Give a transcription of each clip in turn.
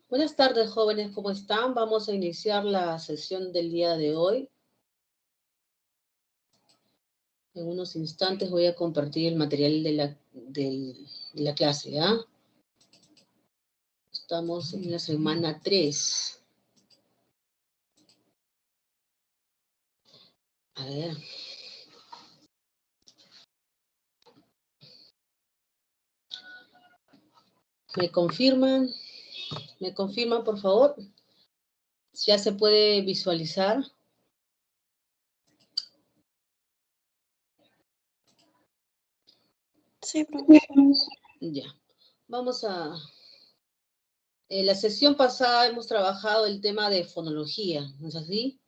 Buenas tardes, jóvenes, ¿cómo están? Vamos a iniciar la sesión del día de hoy. En unos instantes voy a compartir el material de la clase, ¿ya? Estamos en la semana 3. A ver. ¿Me confirman? ¿Me confirman, por favor? ¿Ya se puede visualizar? Sí, profe. Ya. Vamos a... En la sesión pasada hemos trabajado el tema de fonología, ¿no es así?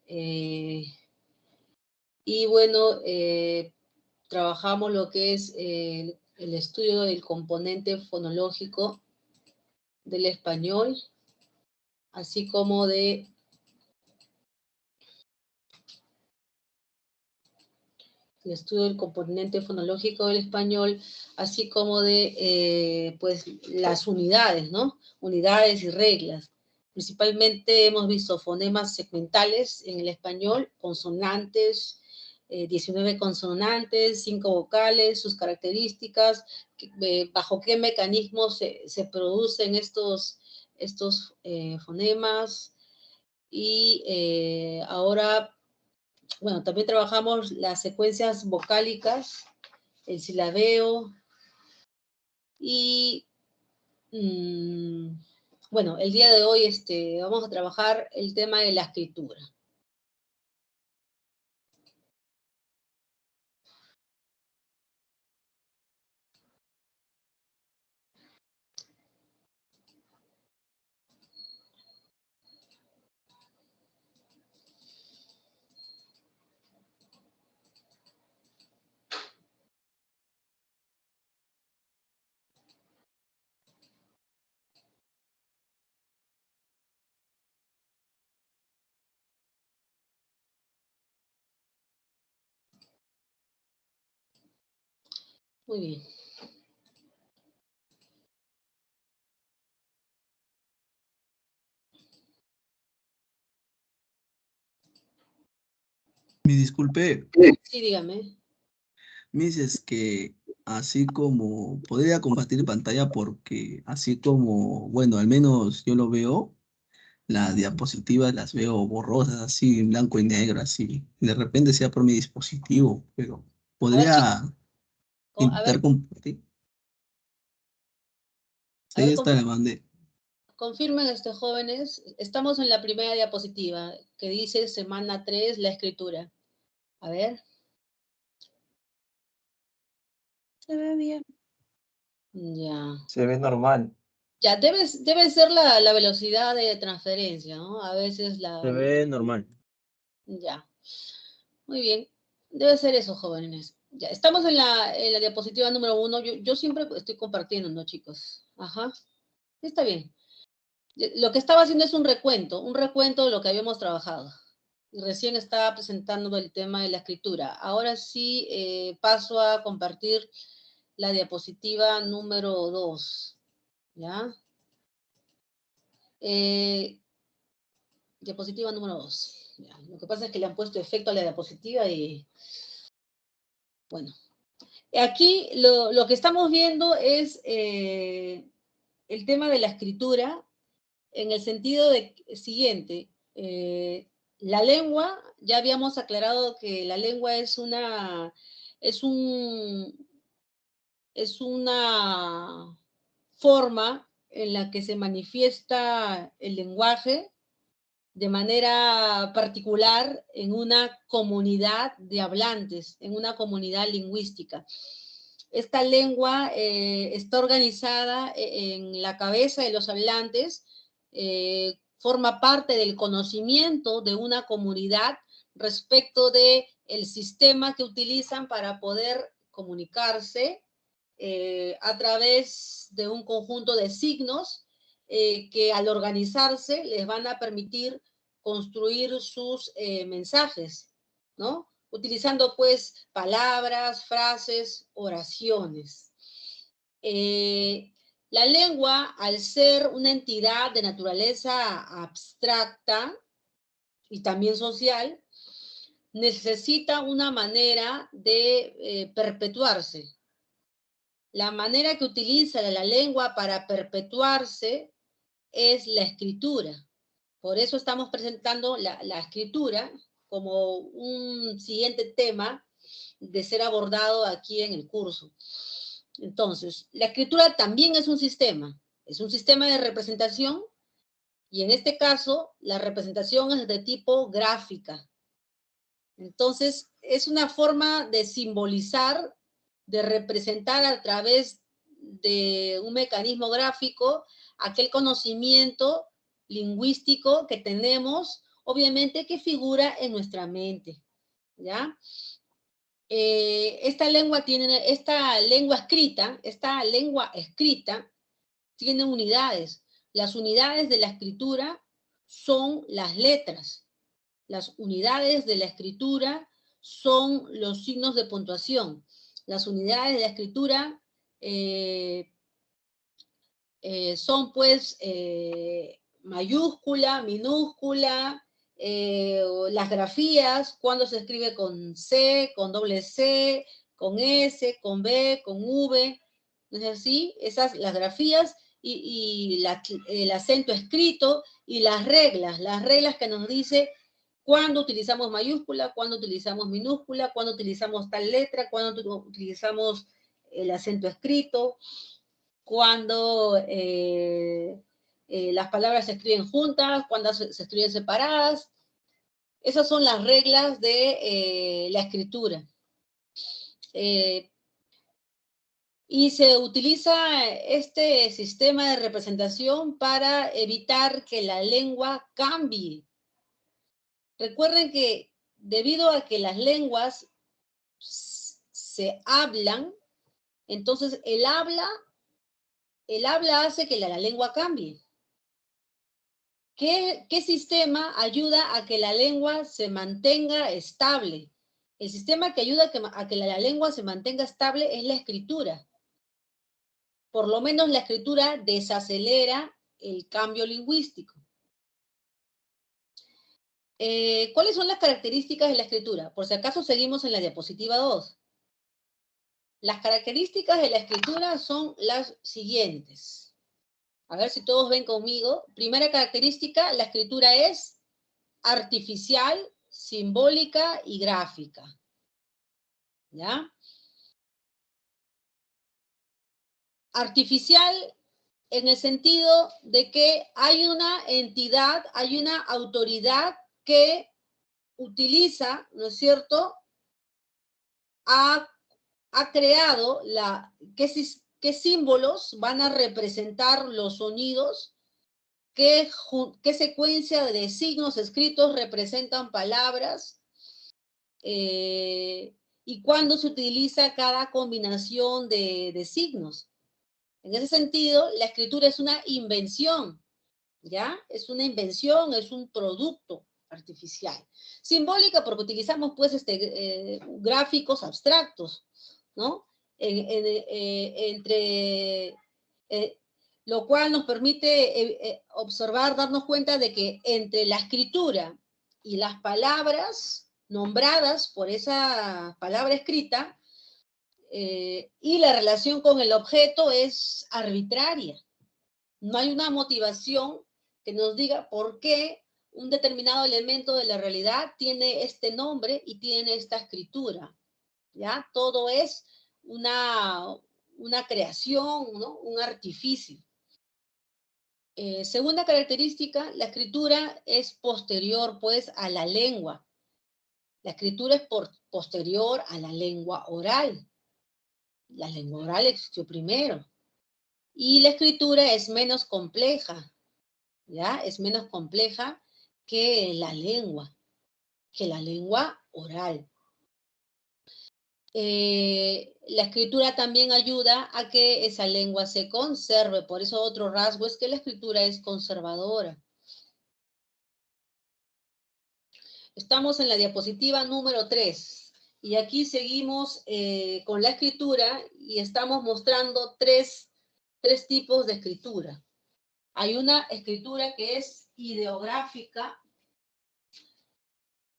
Y bueno, trabajamos lo que es el estudio del componente fonológico del español, así como de el estudio del componente fonológico del español, así como de pues las unidades, ¿no? Unidades y reglas. Principalmente hemos visto fonemas segmentales en el español, consonantes, 19 consonantes, 5 vocales, sus características, bajo qué mecanismos se producen estos fonemas. Y ahora, bueno, también trabajamos las secuencias vocálicas, el silabeo y, bueno, el día de hoy vamos a trabajar el tema de la escritura. Muy bien. Me disculpe, Sí, dígame. me dices que así como podría compartir pantalla porque así como, bueno, al menos yo lo veo, las diapositivas las veo borrosas, así en blanco y negro, así. De repente sea por mi dispositivo, pero A ver, chicos, podría a ver, intentar compartir. a Sí, ver, está la mandé. confirmen, jóvenes, estamos en la primera diapositiva que dice semana 3, la escritura. A ver. Se ve bien. Ya. Se ve normal. Ya, debe ser la velocidad de transferencia, ¿no? A veces Se ve normal. Ya. Muy bien. Debe ser eso, jóvenes. Ya, estamos en la diapositiva número 1. Yo siempre estoy compartiendo, ¿no, chicos? Ajá. Está bien. Lo que estaba haciendo es un recuento de lo que habíamos trabajado. Y recién estaba presentando el tema de la escritura. Ahora sí paso a compartir la diapositiva número 2. ¿Ya? Diapositiva número 2. Ya, lo que pasa es que le han puesto efecto a la diapositiva y, bueno. Aquí lo que estamos viendo es el tema de la escritura en el sentido de siguiente. La lengua, ya habíamos aclarado que la lengua es una forma en la que se manifiesta el lenguaje de manera particular en una comunidad de hablantes, en una comunidad lingüística. Esta lengua está organizada en la cabeza de los hablantes, forma parte del conocimiento de una comunidad respecto de el sistema que utilizan para poder comunicarse a través de un conjunto de signos que al organizarse les van a permitir construir sus mensajes, ¿no? Utilizando pues palabras, frases, oraciones. La lengua, al ser una entidad de naturaleza abstracta y también social, necesita una manera de perpetuarse. La manera que utiliza la lengua para perpetuarse es la escritura. Por eso estamos presentando la escritura como un siguiente tema de ser abordado aquí en el curso. Entonces, la escritura también es un sistema de representación, y en este caso, la representación es de tipo gráfica. Entonces, es una forma de simbolizar, de representar a través de un mecanismo gráfico aquel conocimiento lingüístico que tenemos, obviamente que figura en nuestra mente, ¿ya? Esta lengua escrita tiene unidades. Las unidades de la escritura son las letras. Las unidades de la escritura son los signos de puntuación. Las unidades de la escritura son pues mayúscula, minúscula, las grafías, cuando se escribe con C, con doble C, con S, con B, con V, ¿no es así? Esas, las grafías y el acento escrito y las reglas que nos dice cuándo utilizamos mayúscula, cuándo utilizamos minúscula, cuándo utilizamos tal letra, cuándo utilizamos el acento escrito, cuando las palabras se escriben juntas, cuando se escriben separadas. Esas son las reglas de la escritura. Y se utiliza este sistema de representación para evitar que la lengua cambie. Recuerden que debido a que las lenguas se hablan, entonces el habla hace que la lengua cambie. ¿Qué sistema ayuda a que la lengua se mantenga estable? El sistema que ayuda a que la lengua se mantenga estable es la escritura. Por lo menos la escritura desacelera el cambio lingüístico. ¿Cuáles son las características de la escritura? Por si acaso seguimos en la diapositiva 2. Las características de la escritura son las siguientes. A ver si todos ven conmigo. Primera característica, la escritura es artificial, simbólica y gráfica. ¿Ya? Artificial en el sentido de que hay una entidad, hay una autoridad que utiliza, ¿no es cierto?, ha creado qué símbolos van a representar los sonidos, qué secuencia de signos escritos representan palabras, y cuándo se utiliza cada combinación de signos. En ese sentido, la escritura es una invención, ¿ya? Es una invención, es un producto artificial. Simbólica porque utilizamos, pues, gráficos abstractos, ¿no? Lo cual nos permite observar, darnos cuenta de que entre la escritura y las palabras nombradas por esa palabra escrita, y la relación con el objeto es arbitraria. No hay una motivación que nos diga por qué un determinado elemento de la realidad tiene este nombre y tiene esta escritura. ¿Ya? Todo es una creación, ¿no? Un artificio. Segunda característica, la escritura es posterior, pues, a la lengua. La escritura es posterior a la lengua oral. La lengua oral existió primero. Y la escritura es menos compleja, ¿ya? Es menos compleja que la lengua oral. La escritura también ayuda a que esa lengua se conserve. Por eso otro rasgo es que la escritura es conservadora. Estamos en la diapositiva número 3. Y aquí seguimos con la escritura y estamos mostrando tres tres tipos de escritura. Hay una escritura que es ideográfica.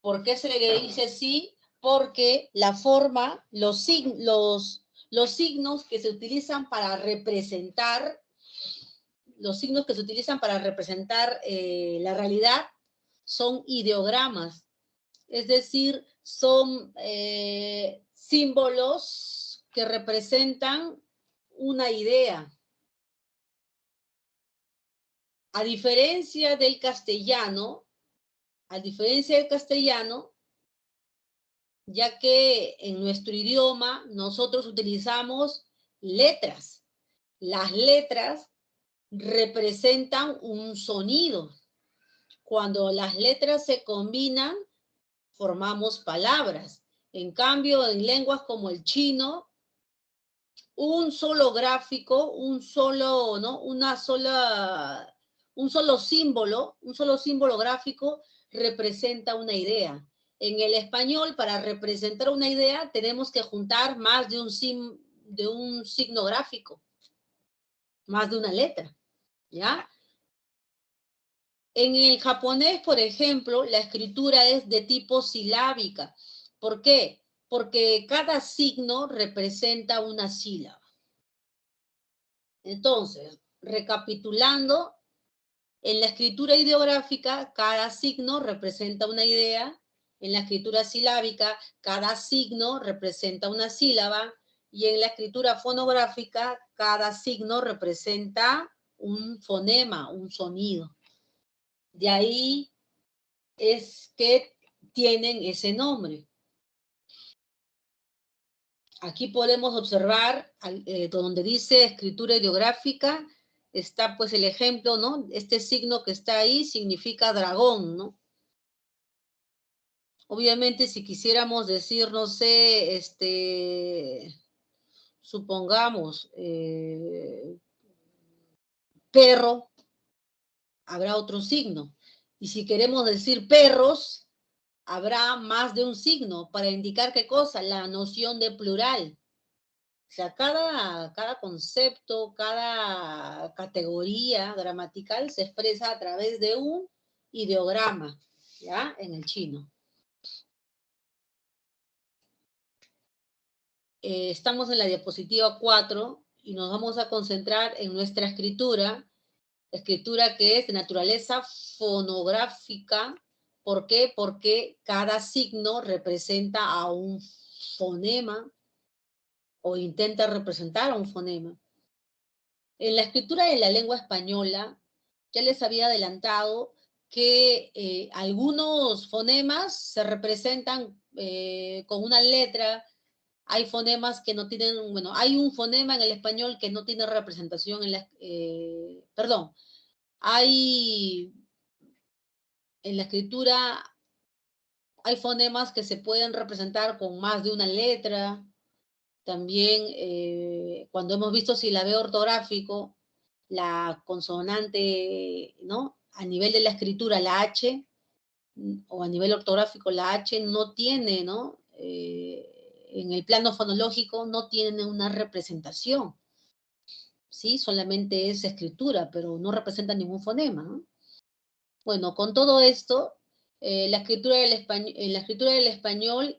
¿Por qué se le dice así? Porque la forma, los signos que se utilizan para representar, la realidad son ideogramas. Es decir, son símbolos que representan una idea. A diferencia del castellano, ya que en nuestro idioma nosotros utilizamos letras. Las letras representan un sonido. Cuando las letras se combinan, formamos palabras. En cambio, en lenguas como el chino, un solo gráfico, un solo símbolo gráfico representa una idea. En el español, para representar una idea, tenemos que juntar más de un signo gráfico, más de una letra, ¿ya? En el japonés, por ejemplo, la escritura es de tipo silábica. ¿Por qué? Porque cada signo representa una sílaba. Entonces, recapitulando, en la escritura ideográfica, cada signo representa una idea. En la escritura silábica, cada signo representa una sílaba. Y en la escritura fonográfica, cada signo representa un fonema, un sonido. De ahí es que tienen ese nombre. Aquí podemos observar donde dice escritura ideográfica, está pues el ejemplo, ¿no? Este signo que está ahí significa dragón, ¿no? Obviamente si quisiéramos decir, no sé, supongamos, perro, habrá otro signo. Y si queremos decir perros, habrá más de un signo para indicar qué cosa, la noción de plural. O sea, cada concepto, cada categoría gramatical se expresa a través de un ideograma, ¿ya? En el chino. Estamos en la diapositiva 4 y nos vamos a concentrar en nuestra escritura que es de naturaleza fonográfica. ¿Por qué? Porque cada signo representa a un fonema o intenta representar a un fonema. En la escritura de la lengua española, ya les había adelantado que algunos fonemas se representan con una letra. Hay fonemas que no tienen, bueno, hay un fonema en el español que no tiene representación en la, en la escritura hay fonemas que se pueden representar con más de una letra. También cuando hemos visto silabeo ortográfico, la consonante, ¿no? A nivel de la escritura, la H, o a nivel ortográfico, la H no tiene, ¿no? En el plano fonológico no tiene una representación, ¿sí? Solamente es escritura, pero no representa ningún fonema, ¿no? Bueno, con todo esto, en la escritura del español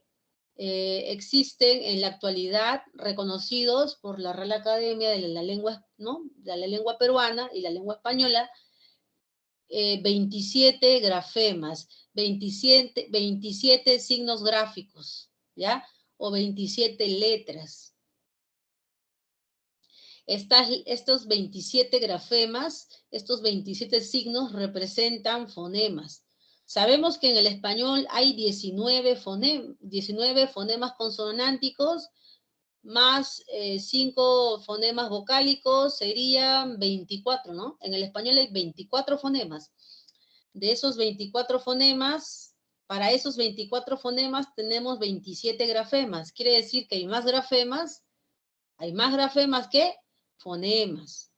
existen en la actualidad reconocidos por la Real Academia de la Lengua, ¿no? De la lengua peruana y la lengua española, 27 grafemas, 27 signos gráficos, ¿ya? O 27 letras. Estos 27 grafemas, estos 27 signos representan fonemas. Sabemos que en el español hay 19 fonemas consonánticos, más 5 fonemas vocálicos, serían 24, ¿no? En el español hay 24 fonemas. De esos 24 fonemas, para esos 24 fonemas tenemos 27 grafemas. Quiere decir que hay más grafemas que fonemas.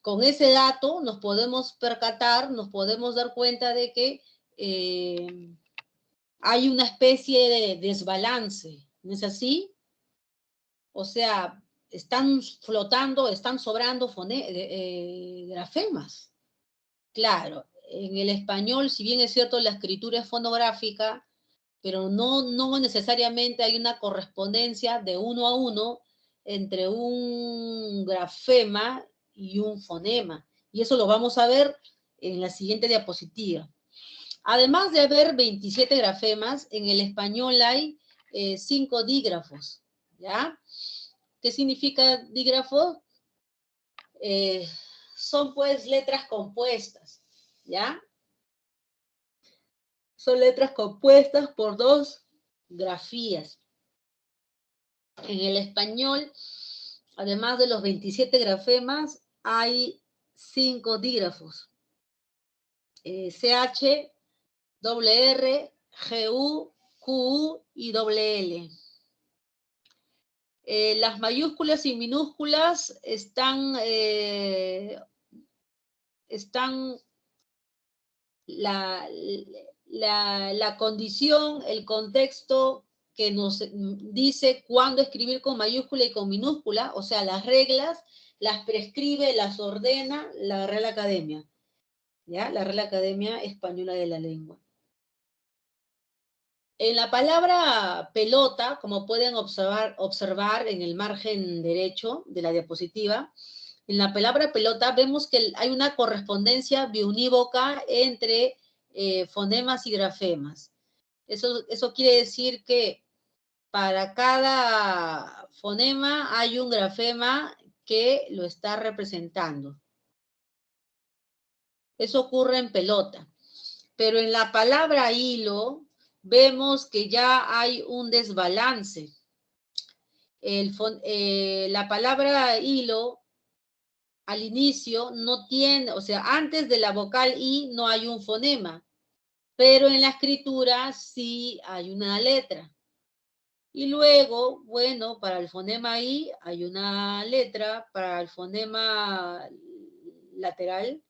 Con ese dato nos podemos percatar, nos podemos dar cuenta de que hay una especie de desbalance, ¿no es así? O sea, están flotando, están sobrando grafemas. Claro, en el español, si bien es cierto, la escritura es fonográfica, pero no necesariamente hay una correspondencia de 1 a 1 entre un grafema y un fonema. Y eso lo vamos a ver en la siguiente diapositiva. Además de haber 27 grafemas, en el español hay 5 dígrafos, ¿ya? ¿Qué significa dígrafo? Son pues letras compuestas, ¿ya? Son letras compuestas por 2 grafías. En el español, además de los 27 grafemas, hay 5 dígrafos. CH, R, GU, QU y L. Las mayúsculas y minúsculas están la condición, el contexto que nos dice cuándo escribir con mayúscula y con minúscula, o sea, las reglas las prescribe, las ordena la Real Academia, ¿ya? La Real Academia Española de la Lengua. En la palabra pelota, como pueden observar en el margen derecho de la diapositiva, en la palabra pelota vemos que hay una correspondencia biunívoca entre fonemas y grafemas. Eso quiere decir que para cada fonema hay un grafema que lo está representando. Eso ocurre en pelota. Pero en la palabra hilo vemos que ya hay un desbalance. La palabra hilo al inicio no tiene, o sea, antes de la vocal I no hay un fonema, pero en la escritura sí hay una letra. Y luego, bueno, para el fonema I hay una letra, para el fonema lateral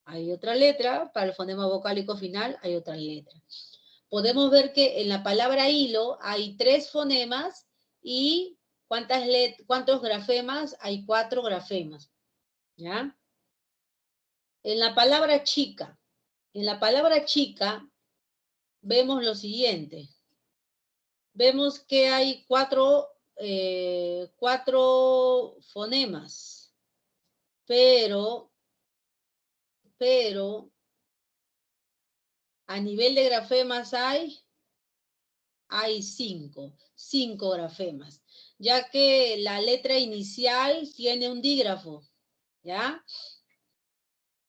hay otra letra, para el fonema vocálico final hay otra letra. Podemos ver que en la palabra hilo hay 3 fonemas y ¿cuántos grafemas? Hay 4 grafemas, ¿ya? En la palabra chica vemos lo siguiente. Vemos que hay 4 fonemas, pero a nivel de grafemas hay 5 grafemas, ya que la letra inicial tiene un dígrafo, ¿ya?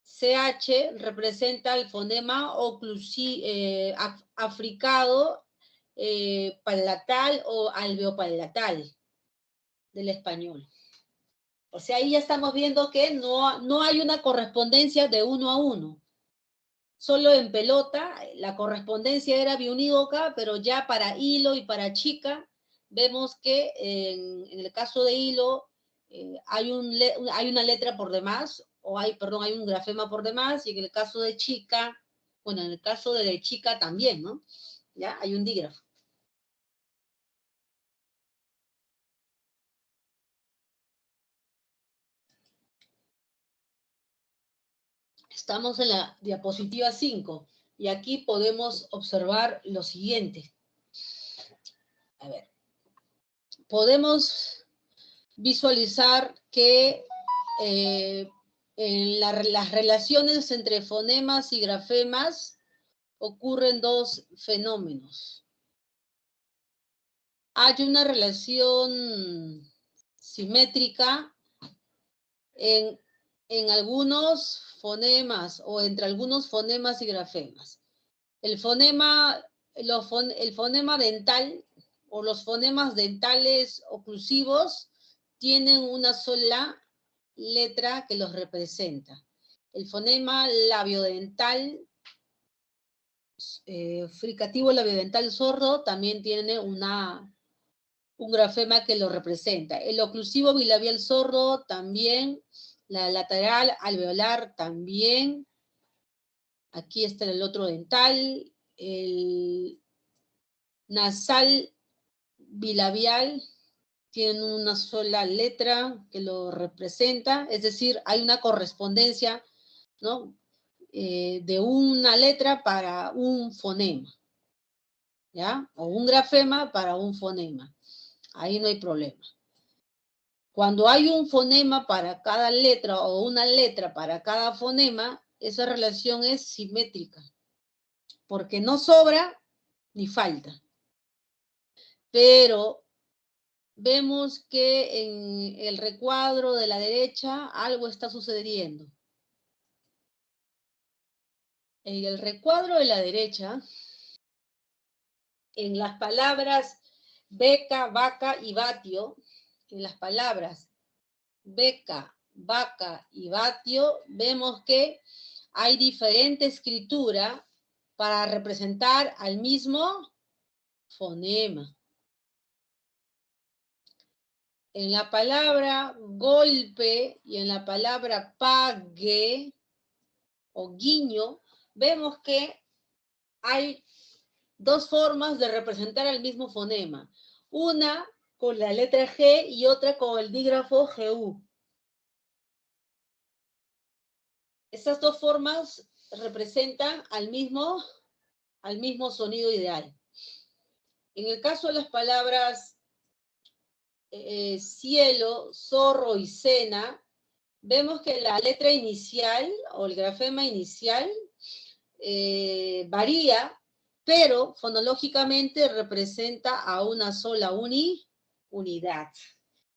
CH representa el fonema africado palatal o alveopalatal del español. O sea, ahí ya estamos viendo que no hay una correspondencia de 1 a 1. Solo en pelota la correspondencia era biunívoca, pero ya para hilo y para chica vemos que en el caso de hilo hay una letra por demás, hay un grafema por demás, y en el caso de chica, bueno, en el caso de chica también, ¿no? Ya hay un dígrafo. Estamos en la diapositiva 5 y aquí podemos observar lo siguiente. A ver, podemos visualizar que en las relaciones entre fonemas y grafemas ocurren 2 fenómenos. Hay una relación simétrica en algunos fonemas o entre algunos fonemas y grafemas. El fonema dental o los fonemas dentales oclusivos tienen una sola letra que los representa. El fonema labiodental, fricativo labiodental sordo, también tiene un grafema que lo representa. El oclusivo bilabial sordo también, la lateral alveolar también. Aquí está el otro dental, el nasal bilabial tienen una sola letra que lo representa, es decir, hay una correspondencia, ¿no? De una letra para un fonema, ¿ya? O un grafema para un fonema. Ahí no hay problema. Cuando hay un fonema para cada letra o una letra para cada fonema, esa relación es simétrica, porque no sobra ni falta. Pero vemos que en el recuadro de la derecha algo está sucediendo. En el recuadro de la derecha, en las palabras beca, vaca y vatio, en las palabras beca, vaca y vatio, vemos que hay diferente escritura para representar al mismo fonema. En la palabra golpe y en la palabra pague o guiño, vemos que hay dos formas de representar el mismo fonema. Una con la letra G y otra con el dígrafo GU. Estas dos formas representan al mismo sonido ideal. En el caso de las palabras cielo, zorro y cena, vemos que la letra inicial o el grafema inicial varía, pero fonológicamente representa a una sola unidad.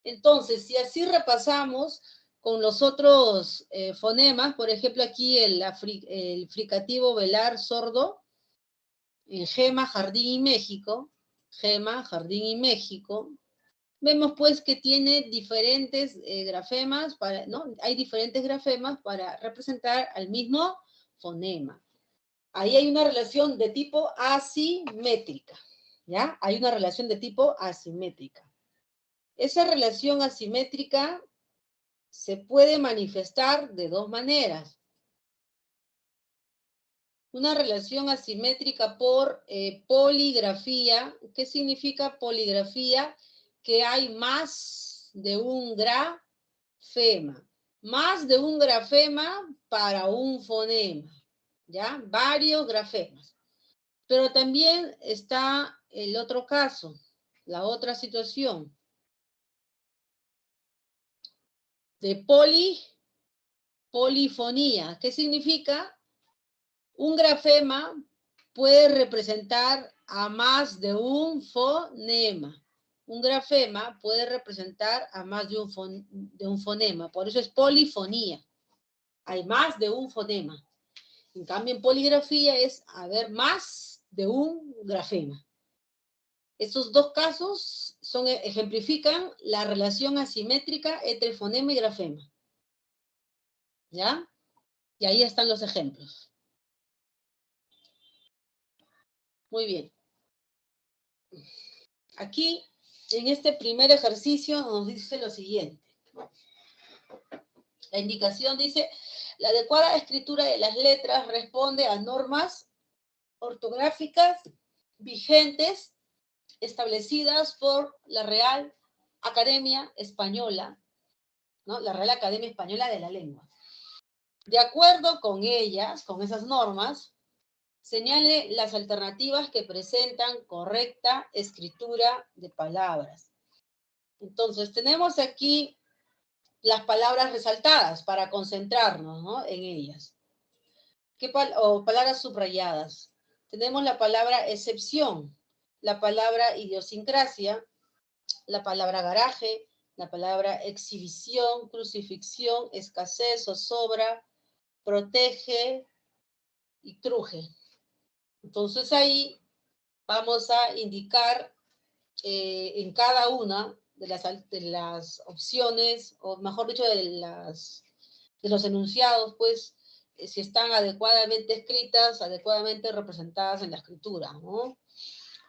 Entonces, si así repasamos con los otros fonemas, por ejemplo, aquí el fricativo velar sordo, en Gema, Jardín y México, Gema, Jardín y México, vemos pues que tiene diferentes grafemas, ¿no? Hay diferentes grafemas para representar al mismo fonema. Ahí hay una relación de tipo asimétrica, ¿ya? Hay una relación de tipo asimétrica. Esa relación asimétrica se puede manifestar de dos maneras. Una relación asimétrica por poligrafía. ¿Qué significa poligrafía? Que hay más de un grafema. Más de un grafema para un fonema, ¿ya? Varios grafemas. Pero también está el otro caso, la otra situación. De polifonía. ¿Qué significa? Un grafema puede representar a más de un fonema. Un grafema puede representar a más de un fonema. Por eso es polifonía. Hay más de un fonema. En cambio, en poligrafía es haber más de un grafema. Estos dos casos ejemplifican la relación asimétrica entre fonema y grafema. ¿Ya? Y ahí están los ejemplos. Muy bien. Aquí, en este primer ejercicio, nos dice lo siguiente. La indicación dice, la adecuada escritura de las letras responde a normas ortográficas vigentes establecidas por la Real Academia Española, ¿no? La Real Academia Española de la Lengua. De acuerdo con ellas, con esas normas, señale las alternativas que presentan correcta escritura de palabras. Entonces, tenemos aquí las palabras resaltadas para concentrarnos, ¿no? En ellas. O palabras subrayadas. Tenemos la palabra excepción, la palabra idiosincrasia, la palabra garaje, la palabra exhibición, crucifixión, escasez, zozobra, protege y truje. Entonces ahí vamos a indicar en cada una de las opciones, o mejor dicho, de los enunciados, pues, si están adecuadamente escritas, adecuadamente representadas en la escritura, ¿no?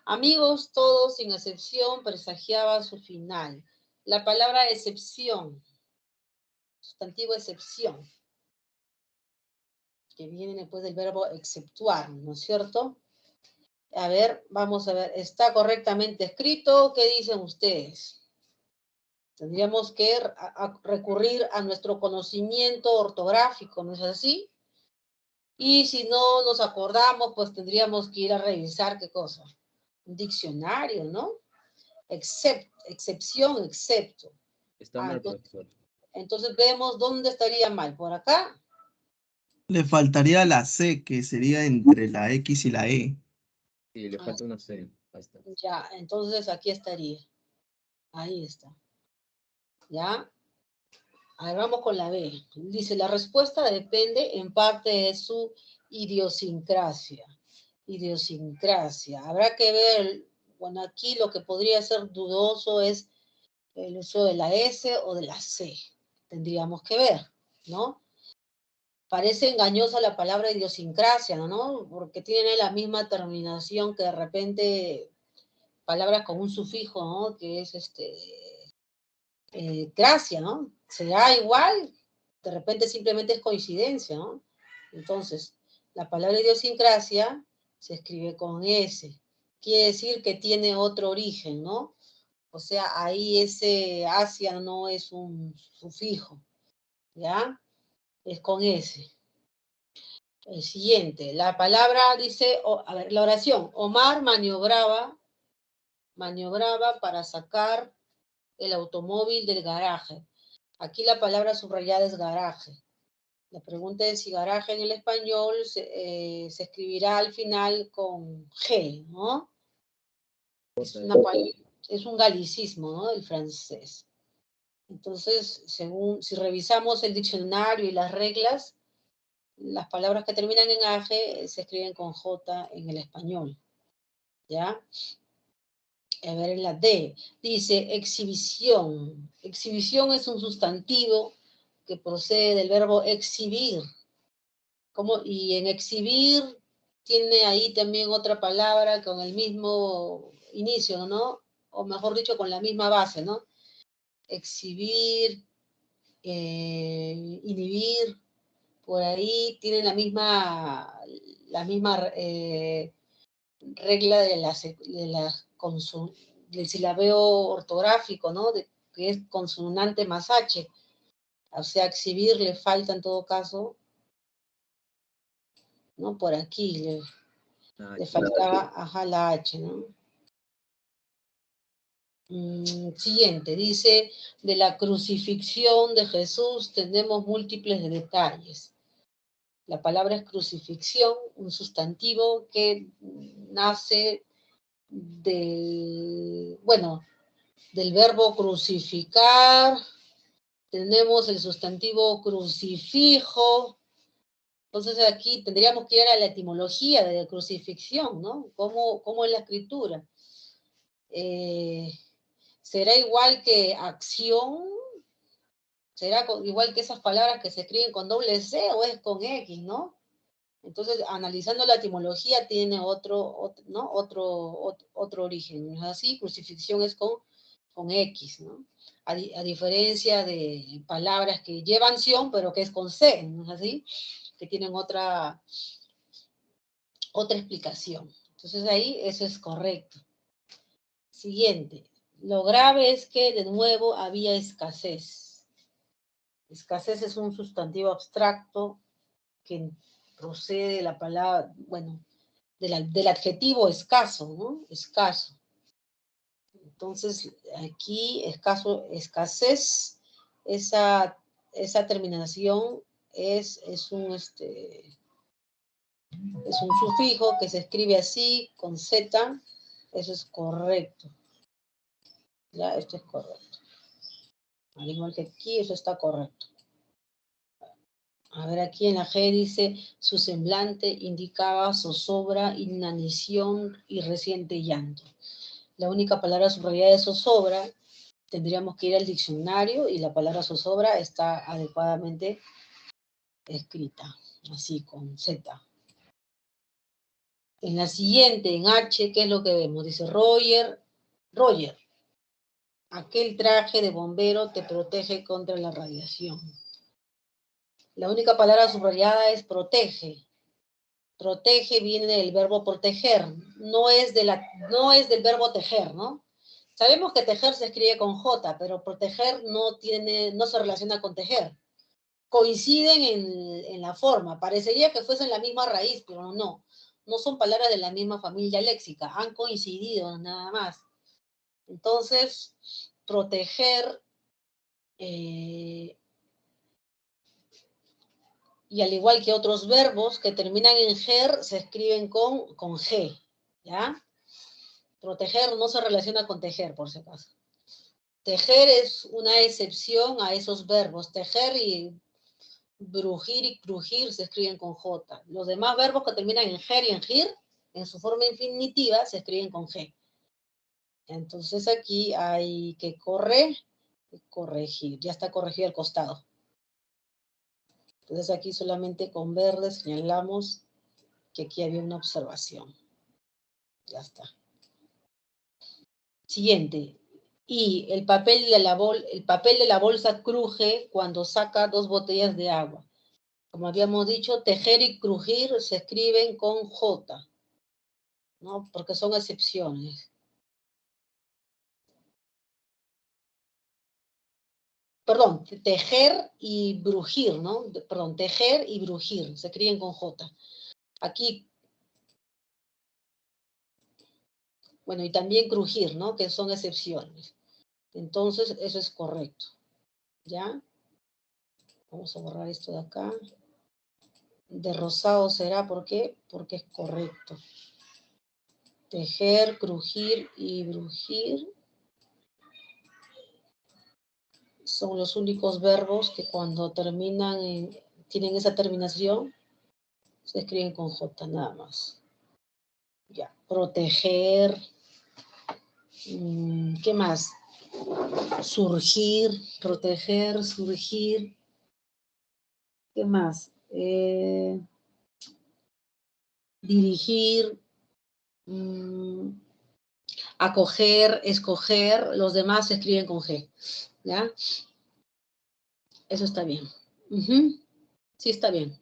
Amigos, todos, sin excepción, presagiaba su final. La palabra excepción, sustantivo excepción, que viene después del verbo exceptuar, ¿no es cierto? A ver, vamos a ver, ¿está correctamente escrito? ¿Qué dicen ustedes? Tendríamos que recurrir a nuestro conocimiento ortográfico, ¿no es así? Y si no nos acordamos, pues tendríamos que ir a revisar qué cosa. Un diccionario, ¿no? Excepción, excepto. Está mal, profesor. Entonces vemos dónde estaría mal. Por acá. Le faltaría la C, que sería entre la X y la E. Sí, le falta una C. Ahí está. Ya, entonces aquí estaría. Ahí está. ¿Ya? A ver, vamos con la B. Dice, la respuesta depende en parte de su idiosincrasia. Idiosincrasia. Habrá que ver, bueno, aquí lo que podría ser dudoso es el uso de la S o de la C. Tendríamos que ver, ¿no? Parece engañosa la palabra idiosincrasia, ¿no? Porque tiene la misma terminación que de repente palabras con un sufijo, ¿no? Que es gracia, ¿no? ¿Será igual? De repente simplemente es coincidencia, ¿no? Entonces, la palabra idiosincrasia se escribe con S. Quiere decir que tiene otro origen, ¿no? O sea, ahí ese Asia no es un sufijo, ¿ya? Es con S. El siguiente, la palabra dice, a ver, la oración, Omar maniobraba para sacar el automóvil del garaje. Aquí la palabra subrayada es garaje. La pregunta es si garaje en el español se escribirá al final con G, ¿no? Es un galicismo, ¿no? El francés. Entonces, si revisamos el diccionario y las reglas, las palabras que terminan en AG se escriben con J en el español, ¿ya? A ver, en la D, dice exhibición. Exhibición es un sustantivo que procede del verbo exhibir. Y en exhibir tiene ahí también otra palabra con el mismo inicio, ¿no? O mejor dicho, con la misma base, ¿no? Exhibir, inhibir, por ahí tienen la misma regla del silabeo ortográfico, ¿no? Que es consonante más H. O sea, exhibir le falta en todo caso, ¿no? Por aquí le faltaba, ajá, la H, ¿no? Siguiente, dice, de la crucifixión de Jesús tenemos múltiples detalles. La palabra es crucifixión, un sustantivo que nace del verbo crucificar. Tenemos el sustantivo crucifijo. Entonces aquí tendríamos que ir a la etimología de la crucifixión, ¿no? ¿Cómo es la escritura? ¿Será igual que acción? ¿Será igual que esas palabras que se escriben con doble C o es con X, ¿no? Entonces, analizando la etimología tiene otro origen, ¿no es así? Crucifixión es con X, ¿no? A diferencia de palabras que llevan ción, pero que es con C, ¿no es así? Que tienen otra explicación. Entonces ahí eso es correcto. Siguiente. Lo grave es que de nuevo había escasez. Escasez es un sustantivo abstracto que procede de la palabra, del adjetivo escaso, ¿no? Escaso. Entonces, aquí escasez, esa terminación es un sufijo que se escribe así, con Z, eso es correcto. Ya, esto es correcto. Al igual que aquí, eso está correcto. A ver, aquí en la G dice, su semblante indicaba zozobra, inanición y reciente llanto. La única palabra subrayada es zozobra. Tendríamos que ir al diccionario y la palabra zozobra está adecuadamente escrita, así, con Z. En la siguiente, en H, ¿qué es lo que vemos? Dice, Roger, aquel traje de bombero te protege contra la radiación. La única palabra subrayada es protege. Protege viene del verbo proteger, no es del verbo tejer, ¿no? Sabemos que tejer se escribe con J, pero proteger no se relaciona con tejer. Coinciden en la forma. Parecería que fuesen la misma raíz, pero no. No son palabras de la misma familia léxica. Han coincidido nada más. Entonces, proteger, y al igual que otros verbos que terminan en ger, se escriben con G, ¿ya? Proteger no se relaciona con tejer, por si acaso. Tejer es una excepción a esos verbos. Tejer y brujir y crujir se escriben con J. Los demás verbos que terminan en ger y en gir, en su forma infinitiva, se escriben con G. Entonces aquí hay que corregir. Ya está corregido el costado. Entonces aquí solamente con verde señalamos que aquí había una observación. Ya está. Siguiente. Y el papel de la bolsa cruje cuando saca 2 botellas de agua. Como habíamos dicho, tejer y crujir se escriben con J, ¿no? Porque son excepciones. Perdón, tejer y brujir, ¿no? Perdón, tejer y brujir se escriben con J. Aquí, bueno, y también crujir, ¿no? Que son excepciones. Entonces, eso es correcto. ¿Ya? Vamos a borrar esto de acá. De rosado será, ¿por qué? Porque es correcto. Tejer, crujir y brujir son los únicos verbos que cuando tienen esa terminación, se escriben con J nada más. Ya, proteger. ¿Qué más? Surgir, proteger, surgir. ¿Qué más? Dirigir, acoger, escoger, los demás se escriben con G, ¿ya? Eso está bien. Sí está bien.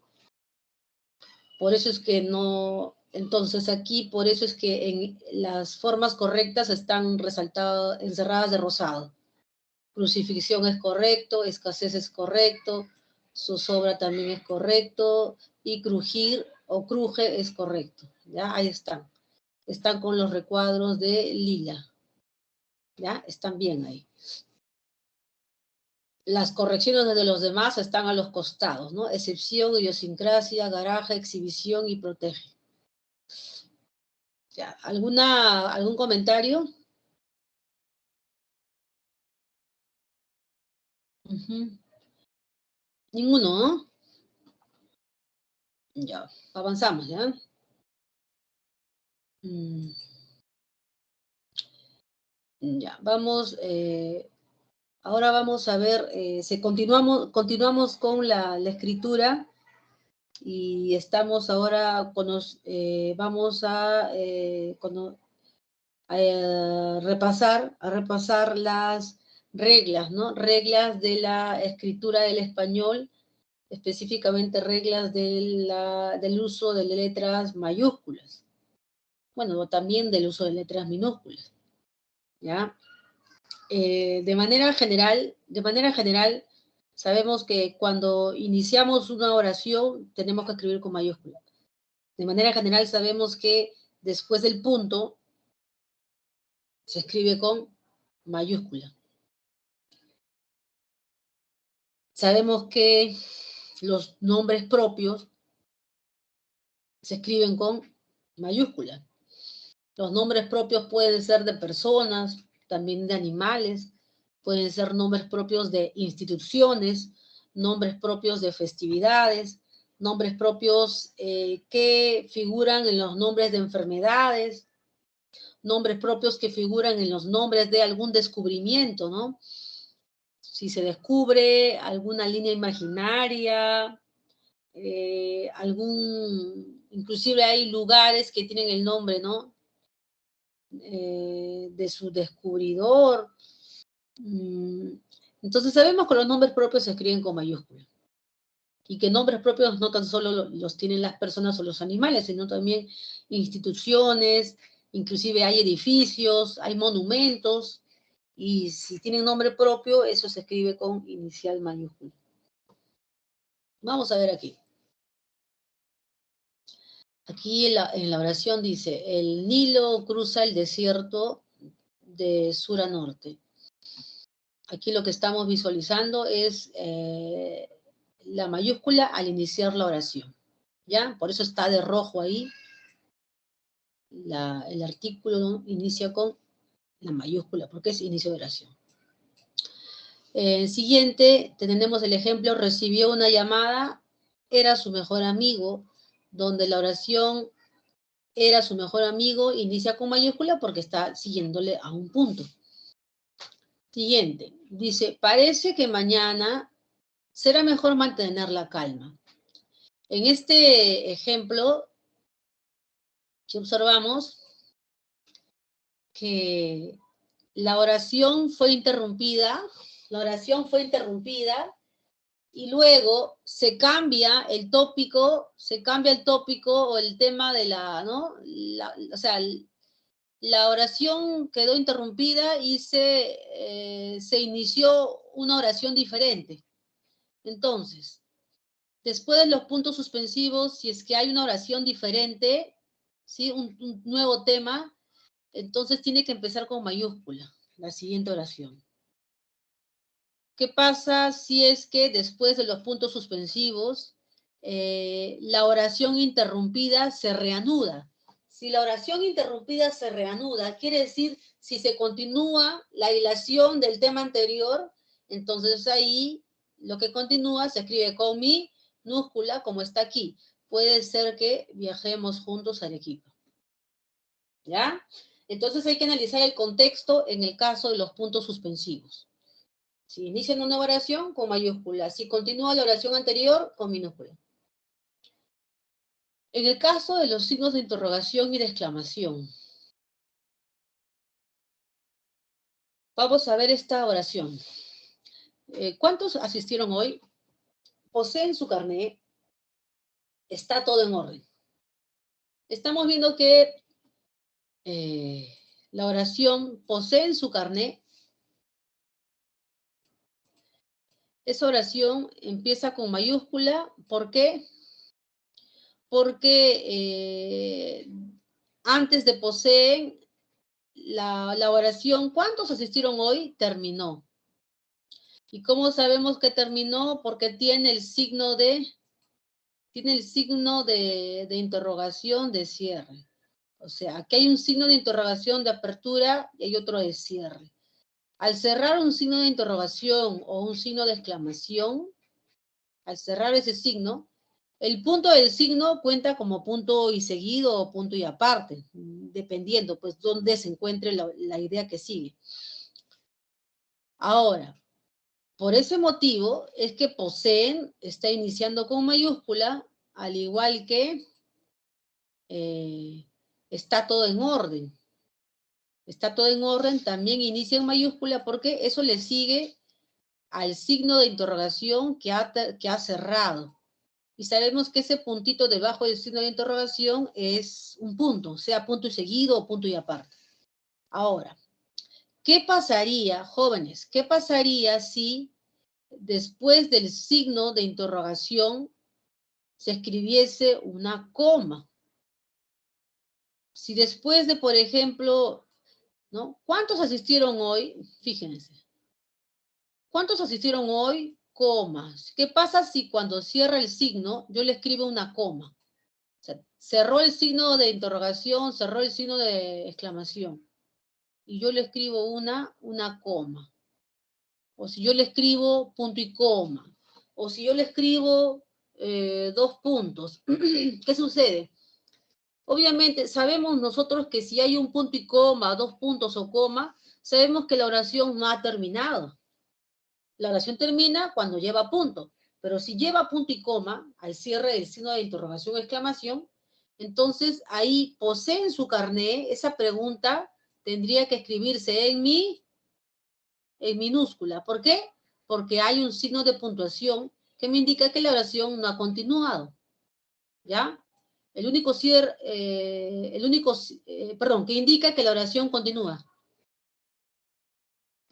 Por eso es que no, entonces aquí, por eso es que en las formas correctas están resaltadas, encerradas de rosado. Crucifixión es correcto, escasez es correcto, zozobra también es correcto, y crujir o cruje es correcto. ¿Ya? Ahí están. Están con los recuadros de lila. ¿Ya? Están bien ahí. Las correcciones de los demás están a los costados, ¿no? Excepción, idiosincrasia, garaje, exhibición y protege. ¿Ya? ¿Algún comentario? Ninguno, ¿no? Ya, avanzamos, ¿ya? Ya, vamos, ahora vamos a ver, continuamos con la escritura y estamos ahora vamos a repasar las reglas, ¿no? Reglas de la escritura del español, específicamente reglas del uso de letras mayúsculas. Bueno, también del uso de letras minúsculas, ¿ya? De manera general, sabemos que cuando iniciamos una oración tenemos que escribir con mayúscula. De manera general sabemos que después del punto se escribe con mayúscula. Sabemos que los nombres propios se escriben con mayúscula. Los nombres propios pueden ser de personas, también de animales, pueden ser nombres propios de instituciones, nombres propios de festividades, nombres propios que figuran en los nombres de enfermedades, nombres propios que figuran en los nombres de algún descubrimiento, ¿no? Si se descubre alguna línea imaginaria, inclusive hay lugares que tienen el nombre, ¿no? De su descubridor. Entonces sabemos que los nombres propios se escriben con mayúsculas. Y que nombres propios no tan solo los tienen las personas o los animales, sino también instituciones, inclusive hay edificios, hay monumentos, Y si tienen nombre propio, eso se escribe con inicial mayúscula. Vamos a ver aquí. Aquí en la oración dice, el Nilo cruza el desierto de sur a norte. Aquí lo que estamos visualizando es la mayúscula al iniciar la oración. ¿Ya? Por eso está de rojo ahí. El artículo, ¿no?, inicia con la mayúscula, porque es inicio de oración. Siguiente, tenemos el ejemplo, recibió una llamada, era su mejor amigo, donde la oración era su mejor amigo, inicia con mayúscula porque está siguiéndole a un punto. Siguiente, dice, parece que mañana será mejor mantener la calma. En este ejemplo, que observamos que la oración fue interrumpida y luego se cambia el tópico o el tema de la, ¿no? O sea, la oración quedó interrumpida y se inició una oración diferente. Entonces, después de los puntos suspensivos, si es que hay una oración diferente, ¿sí?, un nuevo tema, entonces tiene que empezar con mayúscula, la siguiente oración. ¿Qué pasa si es que después de los puntos suspensivos la oración interrumpida se reanuda? Si la oración interrumpida se reanuda, quiere decir si se continúa la hilación del tema anterior, entonces ahí lo que continúa se escribe con minúscula, como está aquí. Puede ser que viajemos juntos a Arequipa. ¿Ya? Entonces hay que analizar el contexto en el caso de los puntos suspensivos. Si inician una oración, con mayúscula. Si continúa la oración anterior, con minúscula. En el caso de los signos de interrogación y de exclamación, vamos a ver esta oración. ¿Cuántos asistieron hoy? Poseen su carnet. Está todo en orden. Estamos viendo que la oración poseen su carnet. Esa oración empieza con mayúscula. ¿Por qué? Porque antes de poseen, la oración, ¿cuántos asistieron hoy?, terminó. ¿Y cómo sabemos que terminó? Porque tiene el signo de interrogación de cierre. O sea, aquí hay un signo de interrogación de apertura y hay otro de cierre. Al cerrar un signo de interrogación o un signo de exclamación, al cerrar ese signo, el punto del signo cuenta como punto y seguido o punto y aparte, dependiendo pues dónde se encuentre la idea que sigue. Ahora, por ese motivo es que poseen está iniciando con mayúscula, al igual que está todo en orden. Está todo en orden, también inicia en mayúscula porque eso le sigue al signo de interrogación que ha cerrado. Y sabemos que ese puntito debajo del signo de interrogación es un punto, sea punto y seguido o punto y aparte. Ahora, ¿qué pasaría, jóvenes? ¿Qué pasaría si después del signo de interrogación se escribiese una coma? Si después de, por ejemplo, ¿no? ¿Cuántos asistieron hoy? Fíjense. ¿Cuántos asistieron hoy? Comas. ¿Qué pasa si cuando cierra el signo yo le escribo una coma? O sea, cerró el signo de interrogación, cerró el signo de exclamación. Y yo le escribo una coma. O si yo le escribo punto y coma. O si yo le escribo 2 puntos. ¿Qué sucede? Obviamente sabemos nosotros que si hay un punto y coma, 2 puntos o coma, sabemos que la oración no ha terminado. La oración termina cuando lleva punto. Pero si lleva punto y coma al cierre del signo de interrogación o exclamación, entonces ahí poseen su carné, esa pregunta tendría que escribirse en minúscula. ¿Por qué? Porque hay un signo de puntuación que me indica que la oración no ha continuado. ¿Ya? Que indica que la oración continúa.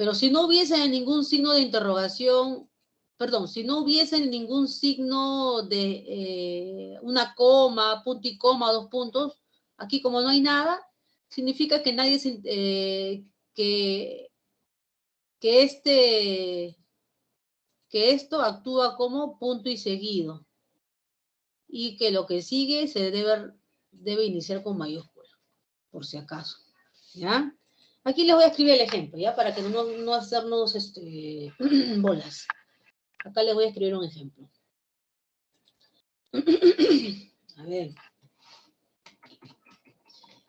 Pero si no hubiese ningún signo de interrogación, perdón, si no hubiese ningún signo de una coma, punto y coma, 2 puntos, aquí como no hay nada, significa que nadie que esto actúa como punto y seguido, y que lo que sigue se debe iniciar con mayúscula, por si acaso, ¿ya? Aquí les voy a escribir el ejemplo, ¿ya? Para que no hacernos bolas. Acá les voy a escribir un ejemplo. A ver.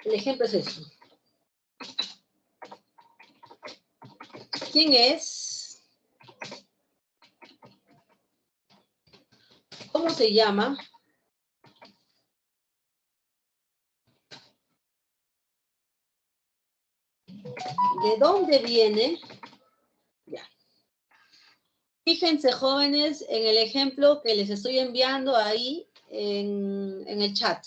El ejemplo es eso. ¿Quién es? ¿Cómo se llama? ¿De dónde viene? Ya. Fíjense, jóvenes, en el ejemplo que les estoy enviando ahí en el chat.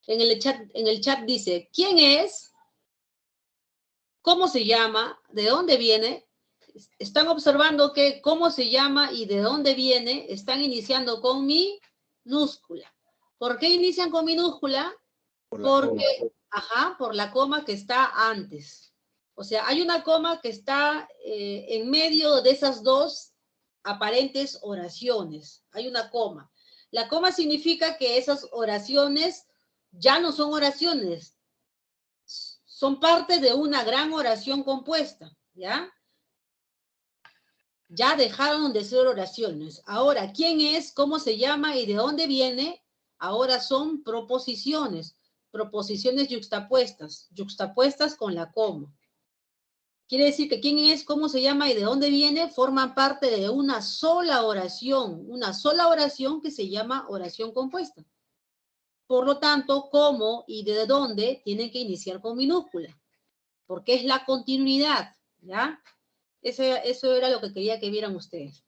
En el chat dice, ¿quién es? ¿Cómo se llama? ¿De dónde viene? Están observando que cómo se llama y de dónde viene están iniciando con minúscula. ¿Por qué inician con minúscula? Porque, por la coma que está antes. O sea, hay una coma que está en medio de esas dos aparentes oraciones. Hay una coma. La coma significa que esas oraciones ya no son oraciones. Son parte de una gran oración compuesta, ¿ya? Ya dejaron de ser oraciones. Ahora, ¿quién es? ¿Cómo se llama? ¿Y de dónde viene? Ahora son proposiciones. Proposiciones yuxtapuestas con la coma. Quiere decir que quién es, cómo se llama y de dónde viene forman parte de una sola oración que se llama oración compuesta. Por lo tanto, cómo y de dónde tienen que iniciar con minúscula, porque es la continuidad, ¿ya? Eso era lo que quería que vieran ustedes.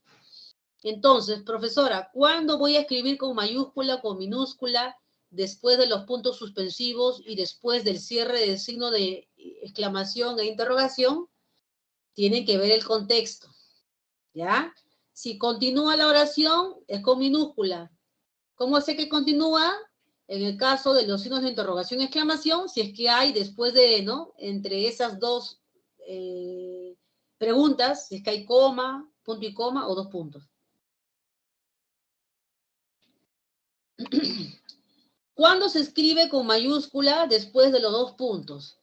Entonces, profesora, ¿cuándo voy a escribir con mayúscula, con minúscula, después de los puntos suspensivos y después del cierre del signo de exclamación e interrogación? Tienen que ver el contexto, ¿ya? Si continúa la oración, es con minúscula. ¿Cómo sé que continúa? En el caso de los signos de interrogación y exclamación, si es que hay después de, ¿no? Entre esas dos preguntas, si es que hay coma, punto y coma o 2 puntos. ¿Cuándo se escribe con mayúscula después de los 2 puntos?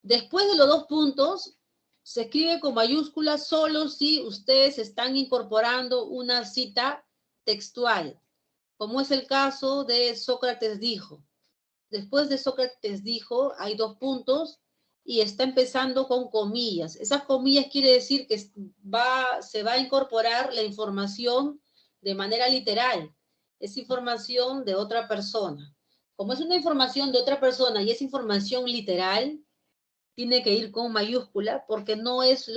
Después de los 2 puntos, se escribe con mayúscula solo si ustedes están incorporando una cita textual, como es el caso de Sócrates dijo. Después de Sócrates dijo, hay 2 puntos y está empezando con comillas. Esas comillas quiere decir que se va a incorporar la información de manera literal. Es información de otra persona. Como es una información de otra persona y es información literal, tiene que ir con mayúscula porque no es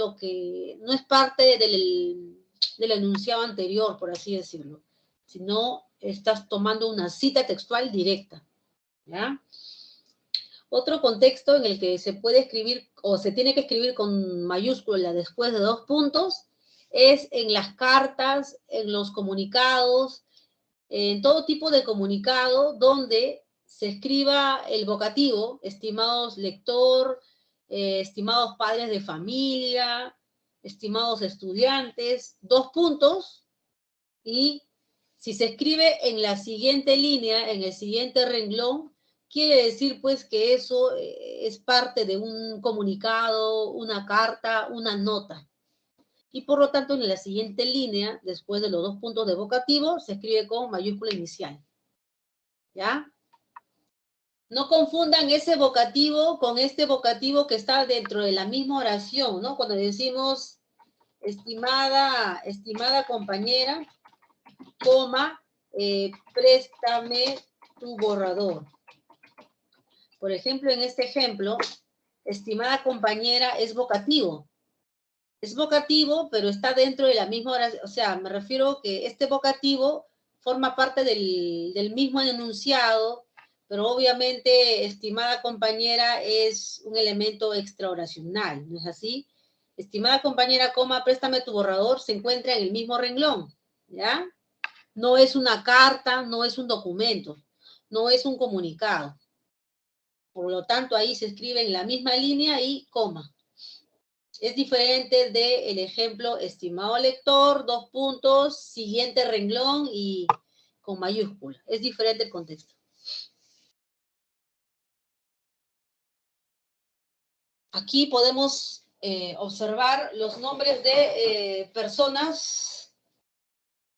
parte del enunciado anterior, por así decirlo, sino estás tomando una cita textual directa, ¿ya? Otro contexto en el que se puede escribir o se tiene que escribir con mayúscula después de 2 puntos es en las cartas, en los comunicados, en todo tipo de comunicado donde se escriba el vocativo, estimados lector, estimados padres de familia, estimados estudiantes, 2 puntos, y si se escribe en la siguiente línea, en el siguiente renglón, quiere decir pues que eso es parte de un comunicado, una carta, una nota. Y por lo tanto, en la siguiente línea, después de los 2 puntos de vocativo, se escribe con mayúscula inicial. ¿Ya? No confundan ese vocativo con este vocativo que está dentro de la misma oración, ¿no? Cuando decimos, estimada compañera, coma, préstame tu borrador. Por ejemplo, en este ejemplo, estimada compañera es vocativo. Es vocativo, pero está dentro de la misma oración. O sea, me refiero que este vocativo forma parte del mismo enunciado, pero obviamente, estimada compañera, es un elemento extraoracional, ¿no es así? Estimada compañera, coma, préstame tu borrador, se encuentra en el mismo renglón, ¿ya? No es una carta, no es un documento, no es un comunicado. Por lo tanto, ahí se escribe en la misma línea y coma. Es diferente del ejemplo, estimado lector, 2 puntos, siguiente renglón y con mayúscula. Es diferente el contexto. Aquí podemos observar los nombres de personas,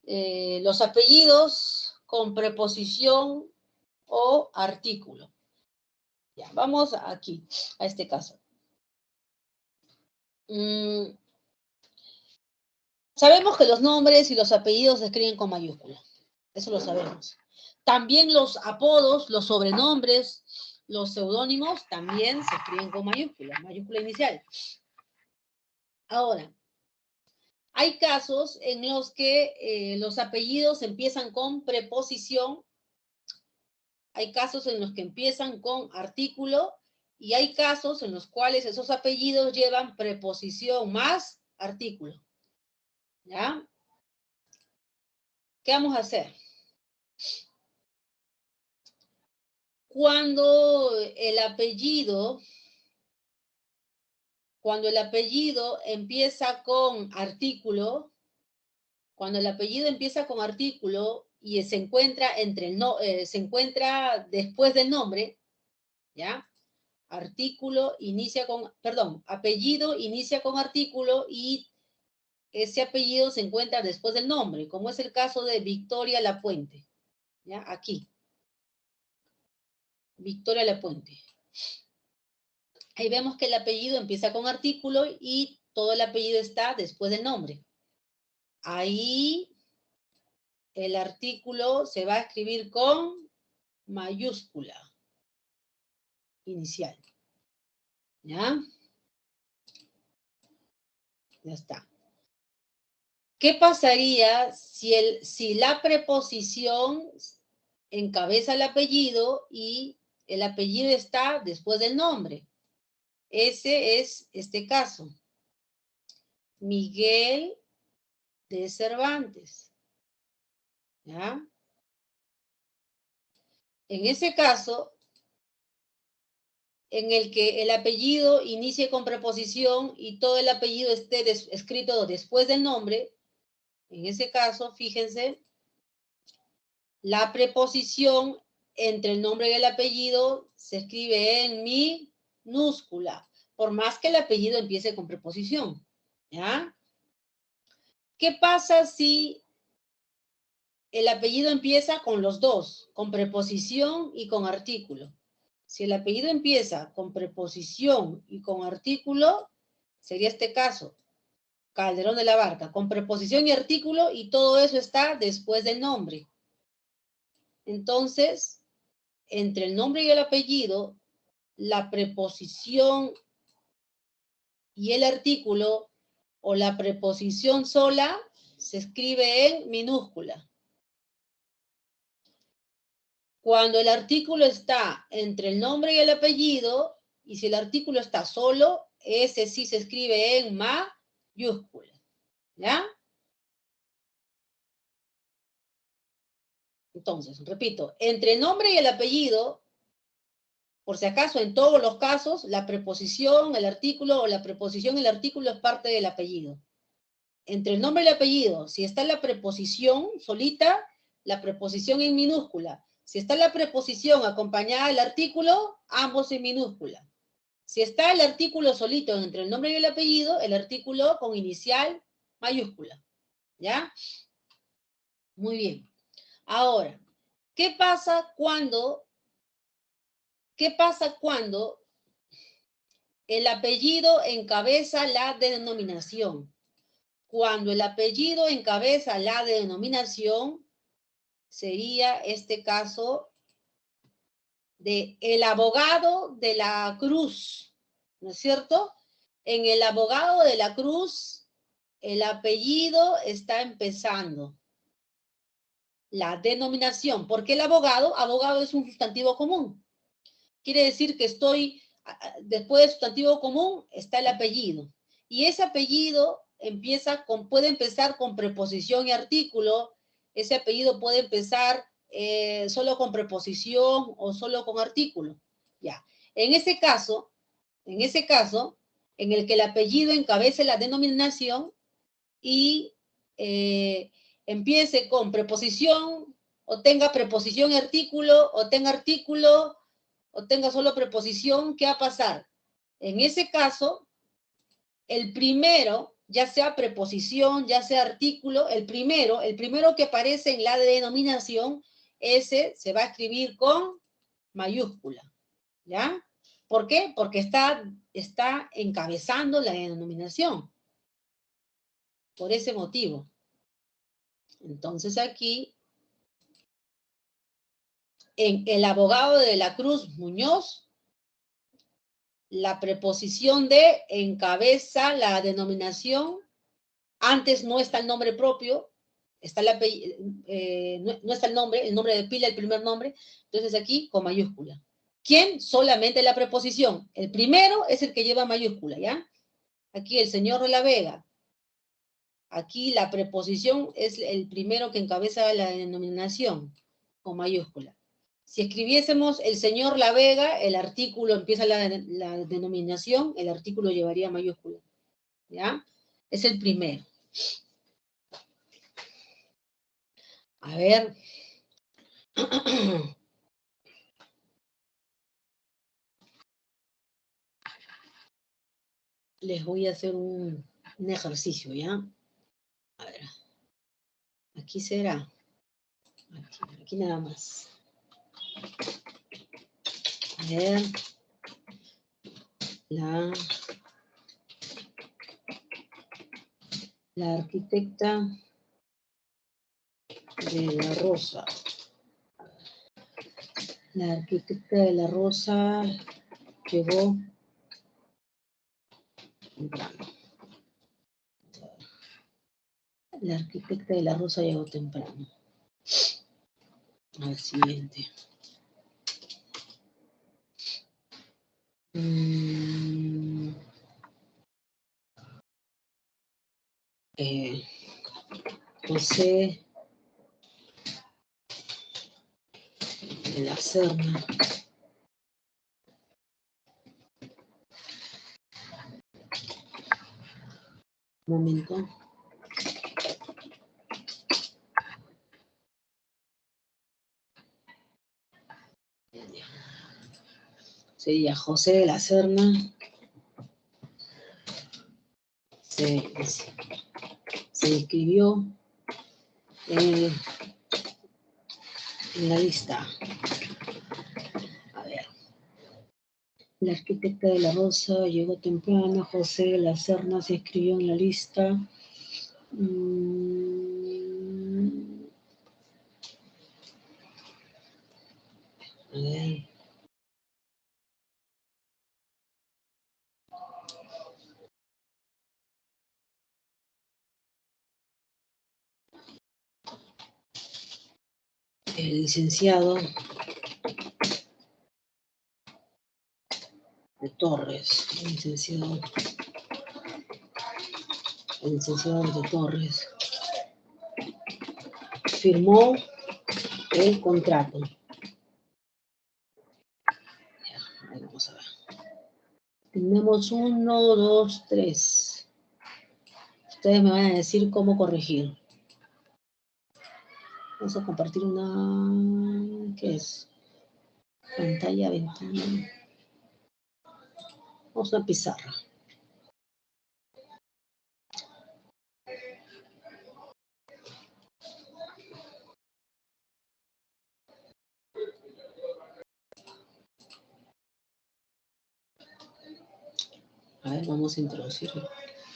los apellidos con preposición o artículo. Ya, vamos aquí, a este caso. Sabemos que los nombres y los apellidos se escriben con mayúsculas. Eso lo sabemos. También los apodos, los sobrenombres, los seudónimos también se escriben con mayúsculas, mayúscula inicial. Ahora, hay casos en los que los apellidos empiezan con preposición, hay casos en los que empiezan con artículo y hay casos en los cuales esos apellidos llevan preposición más artículo. ¿Ya? ¿Qué vamos a hacer? Cuando el apellido empieza con artículo, y se encuentra se encuentra después del nombre, ¿ya? Apellido inicia con artículo y ese apellido se encuentra después del nombre, como es el caso de Victoria Lapuente, ¿ya? Aquí. Victoria Lapuente. Ahí vemos que el apellido empieza con artículo y todo el apellido está después del nombre. Ahí el artículo se va a escribir con mayúscula inicial. ¿Ya? Ya está. ¿Qué pasaría si la preposición encabeza el apellido y el apellido está después del nombre? Ese es este caso. Miguel de Cervantes. ¿Ya? En ese caso, en el que el apellido inicie con preposición y todo el apellido esté escrito después del nombre, en ese caso, fíjense, la preposición entre el nombre y el apellido se escribe en minúscula, por más que el apellido empiece con preposición. ¿Ya? ¿Qué pasa si el apellido empieza con los dos, con preposición y con artículo? Si el apellido empieza con preposición y con artículo, sería este caso, Calderón de la Barca, con preposición y artículo y todo eso está después del nombre. Entonces, entre el nombre y el apellido, la preposición y el artículo o la preposición sola se escribe en minúscula. Cuando el artículo está entre el nombre y el apellido, y si el artículo está solo, ese sí se escribe en mayúscula. ¿Ya? Entonces, repito, entre el nombre y el apellido, por si acaso, en todos los casos, la preposición, el artículo o la preposición y el artículo es parte del apellido. Entre el nombre y el apellido, si está la preposición solita, la preposición en minúscula. Si está la preposición acompañada del artículo, ambos en minúscula. Si está el artículo solito entre el nombre y el apellido, el artículo con inicial mayúscula. ¿Ya? Muy bien. Ahora, ¿qué pasa cuando el apellido encabeza la denominación? Cuando el apellido encabeza la denominación, sería este caso de el abogado de la Cruz, ¿no es cierto? En el abogado de la Cruz, el apellido está empezando. La denominación, porque el abogado es un sustantivo común. Quiere decir que después del sustantivo común está el apellido. y ese apellido puede empezar con preposición y artículo, ese apellido puede empezar solo con preposición o solo con artículo. Ya. En ese caso, en el que el apellido encabece la denominación y empiece con preposición, o tenga preposición y artículo, o tenga artículo, o tenga solo preposición, ¿qué va a pasar? En ese caso, el primero, ya sea preposición, ya sea artículo, el primero que aparece en la denominación, ese se va a escribir con mayúscula, ¿ya? ¿Por qué? Porque está encabezando la denominación. Por ese motivo. Entonces aquí, en el abogado de la Cruz Muñoz, la preposición de encabeza la denominación. Antes no está el nombre propio, está no está el nombre de pila, el primer nombre. Entonces aquí con mayúscula. ¿Quién? Solamente la preposición. El primero es el que lleva mayúscula, ¿ya? Aquí el señor de la Vega. Aquí la preposición es el primero que encabeza la denominación, con mayúscula. Si escribiésemos el señor La Vega, el artículo empieza la denominación, el artículo llevaría mayúscula. ¿Ya? Es el primero. A ver. Les voy a hacer un ejercicio, ¿ya? A ver. Aquí será. Aquí nada más. A ver. La arquitecta de la Rosa. La arquitecta de la Rosa llegó temprano. La arquitecta de la Rosa llegó temprano. Al siguiente. José de la Serna. Un momento. Sería José de la Serna. Se inscribió en la lista. A ver. La arquitecta de la Rosa llegó temprano. José de la Serna se inscribió en la lista. A ver. El licenciado de Torres. El licenciado de Torres firmó el contrato. Ya, vamos a ver. Tenemos 1, 2, 3. Ustedes me van a decir cómo corregir. Vamos a compartir una... ¿Qué es? Pantalla, ventana. Vamos a una pizarra. A ver, vamos a introducirlo.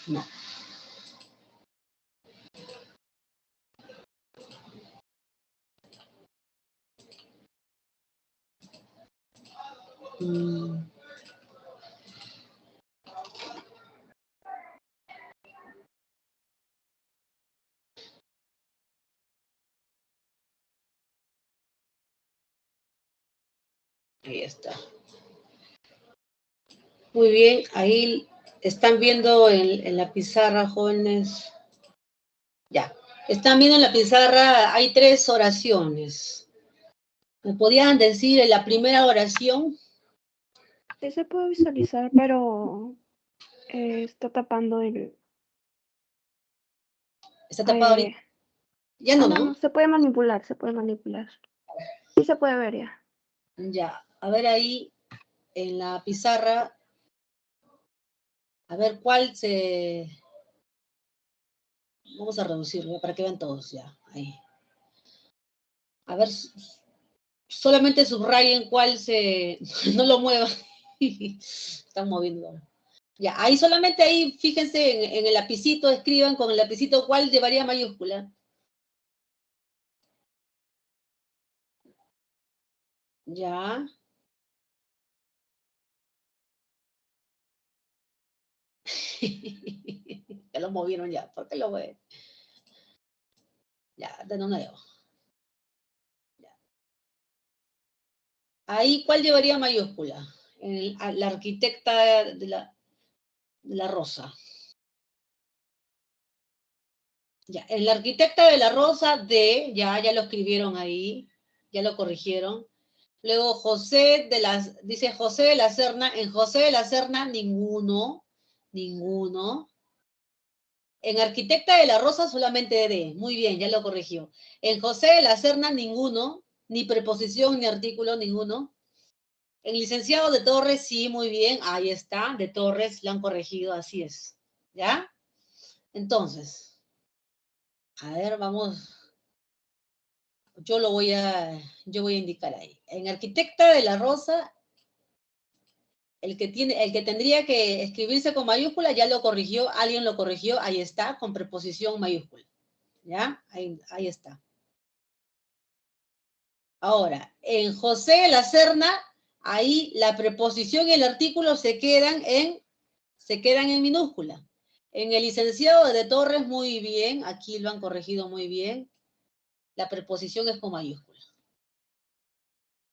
No. Ahí está. Muy bien, ahí Están viendo en la pizarra, jóvenes. Ya. Están viendo en la pizarra, hay 3 oraciones. ¿Me podían decir en la primera oración? Sí se puede visualizar, pero está tapando el... Está tapado ahorita. Ya no, no, ¿no? se puede manipular, se puede manipular. Sí se puede ver ya. Ya. A ver ahí, en la pizarra, a ver cuál se... Vamos a reducirlo para que vean todos ya. Ahí. A ver, solamente subrayen cuál se... No lo muevan. Están moviendo ahora. Ya, ahí solamente ahí, fíjense en el lapicito, escriban con el lapicito cuál llevaría mayúscula. Ya. Ya lo movieron ya. ¿Por qué lo mueven? Ya, de nuevo. Ya. Ahí, ¿cuál llevaría mayúscula? La arquitecta de la Rosa. Ya, en la arquitecta de la Rosa, ya lo escribieron ahí, ya lo corrigieron. Luego dice José de la Serna, en José de la Serna, ninguno. En arquitecta de la Rosa solamente D, muy bien, ya lo corrigió. En José de la Serna, ninguno, ni preposición ni artículo, ninguno. En licenciado de Torres, sí, muy bien, ahí está, de Torres, lo han corregido, así es. ¿Ya? Entonces, a ver, vamos. Yo voy a indicar ahí. En arquitecta de la Rosa, el que tendría que escribirse con mayúscula ya lo corrigió, alguien lo corrigió, ahí está, con preposición mayúscula. ¿Ya? Ahí está. Ahora, en José de la Serna, ahí la preposición y el artículo se quedan en minúscula. En el licenciado de Torres, muy bien, aquí lo han corregido muy bien. La preposición es con mayúscula.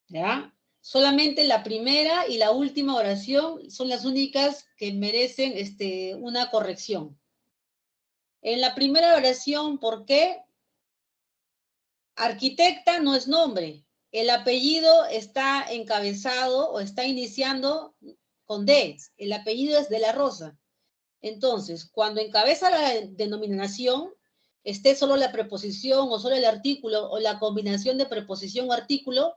¿Ya? Solamente la primera y la última oración son las únicas que merecen una corrección. En la primera oración, ¿por qué? Arquitecta no es nombre. El apellido está encabezado o está iniciando con D. El apellido es de la Rosa. Entonces, cuando encabeza la denominación, esté solo la preposición o solo el artículo o la combinación de preposición o artículo,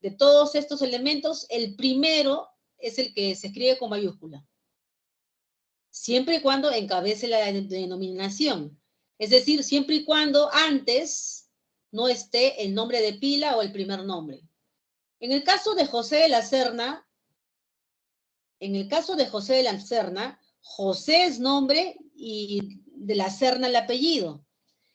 de todos estos elementos, el primero es el que se escribe con mayúscula. Siempre y cuando encabece la denominación. Es decir, siempre y cuando antes no esté el nombre de pila o el primer nombre. En el caso de José de la Serna, José es nombre y de la Serna el apellido.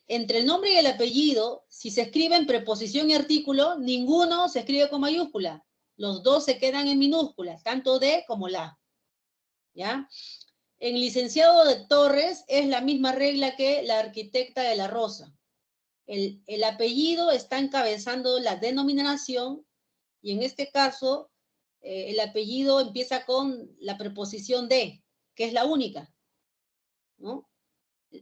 Entre el nombre y el apellido, si se escribe en preposición y artículo, ninguno se escribe con mayúscula. Los dos se quedan en minúsculas, tanto D como la. ¿Ya? En licenciado de Torres es la misma regla que la arquitecta de la Rosa. El apellido está encabezando la denominación y en este caso el apellido empieza con la preposición de, que es la única, ¿no?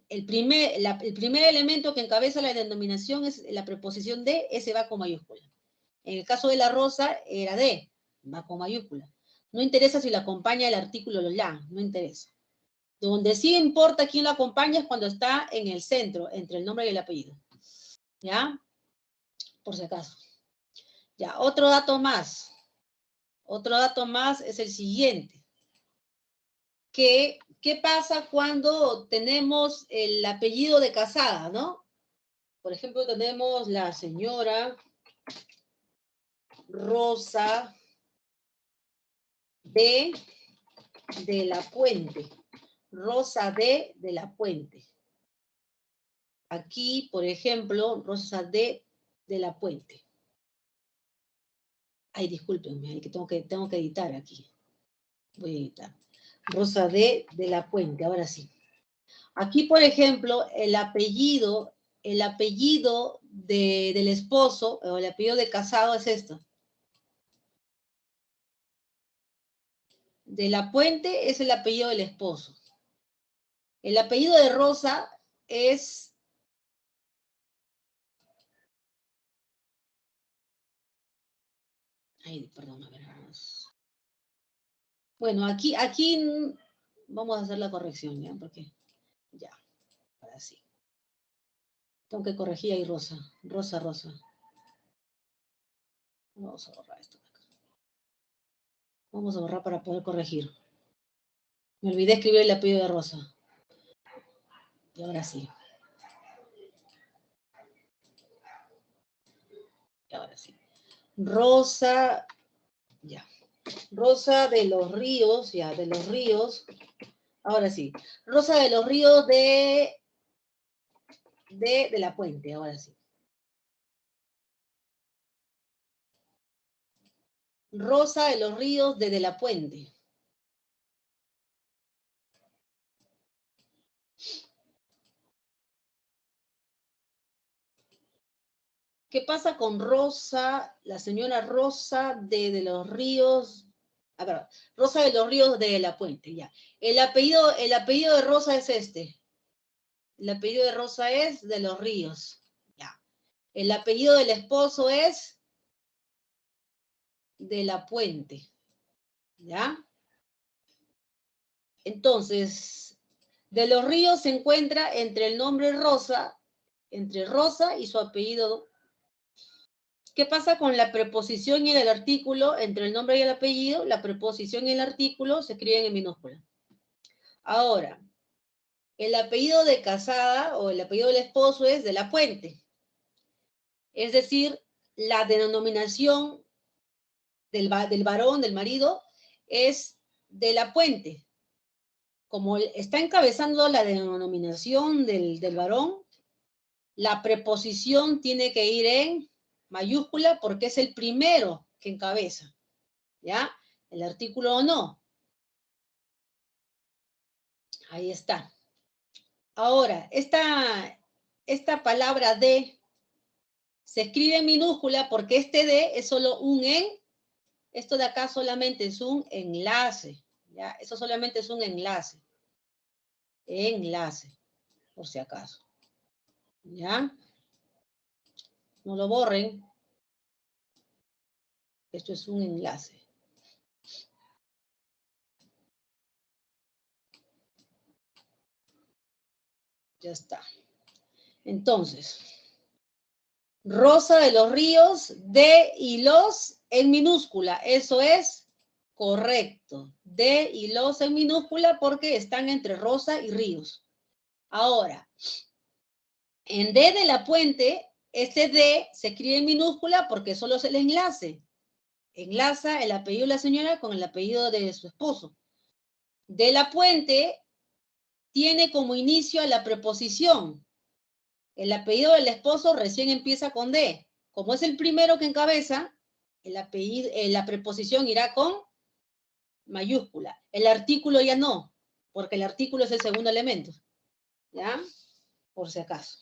El primer elemento que encabeza la denominación es la preposición de, ese va con mayúscula. En el caso de la Rosa era de, va con mayúscula. No interesa si la acompaña el artículo o la, no interesa. Donde sí importa quién la acompaña es cuando está en el centro, entre el nombre y el apellido. ¿Ya? Por si acaso. Ya, otro dato más. Otro dato más es el siguiente. ¿Qué pasa cuando tenemos el apellido de casada, no? Por ejemplo, tenemos la señora Rosa de la Puente. Rosa de la Puente. Aquí, por ejemplo, Rosa de la Puente. Ay, discúlpenme, que tengo que editar aquí. Voy a editar. Rosa de la Puente, ahora sí. Aquí, por ejemplo, el apellido del esposo, o el apellido de casado es esto. de la Puente es el apellido del esposo. El apellido de Rosa es... Ay, perdón, a ver. Bueno, aquí vamos a hacer la corrección, ¿ya? Porque ya, ahora sí. Tengo que corregir ahí Rosa. Rosa. Vamos a borrar esto de acá. Vamos a borrar para poder corregir. Me olvidé escribir el apellido de Rosa. Y ahora sí. Y ahora sí. Rosa, ya. Rosa de los Ríos, ya, de los Ríos. Ahora sí. Rosa de los Ríos de la Puente, ahora sí. Rosa de los Ríos de la Puente. ¿Qué pasa con Rosa, la señora Rosa de los Ríos? A ver, Rosa de los Ríos de la Puente, ya. El apellido de Rosa es este. El apellido de Rosa es de los Ríos, ya. El apellido del esposo es de la Puente, ¿ya? Entonces, de los Ríos se encuentra entre el nombre Rosa, entre Rosa y su apellido. ¿Qué pasa con la preposición y el artículo entre el nombre y el apellido? La preposición y el artículo se escriben en minúscula. Ahora, el apellido de casada o el apellido del esposo es de la Puente. Es decir, la denominación del varón, del marido, es de la Puente. Como está encabezando la denominación del varón, la preposición tiene que ir en mayúscula porque es el primero que encabeza, ¿ya? El artículo no. Ahí está. Ahora, esta palabra de se escribe en minúscula porque este de es solo un en. Esto de acá solamente es un enlace, ¿ya? Eso solamente es un enlace. Enlace, por si acaso. ¿Ya? No lo borren. Esto es un enlace. Ya está. Entonces, Rosa de los Ríos, de y los en minúscula. Eso es correcto. De y los en minúscula porque están entre Rosa y Ríos. Ahora, en de la Puente, este de se escribe en minúscula porque solo es el enlace. Enlaza el apellido de la señora con el apellido de su esposo. De la Puente tiene como inicio a la preposición. El apellido del esposo recién empieza con D. Como es el primero que encabeza, la preposición irá con mayúscula. El artículo ya no, porque el artículo es el segundo elemento. ¿Ya? Por si acaso.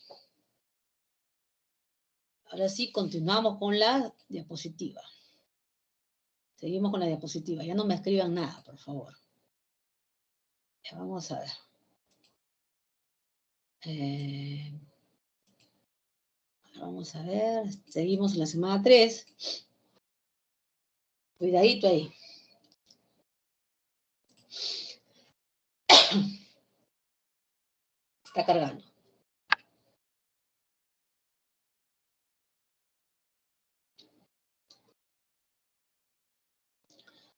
Ahora sí, continuamos con la diapositiva. Seguimos con la diapositiva. Ya no me escriban nada, por favor. Ya vamos a ver. Vamos a ver. Seguimos en la semana 3. Cuidadito ahí. Está cargando.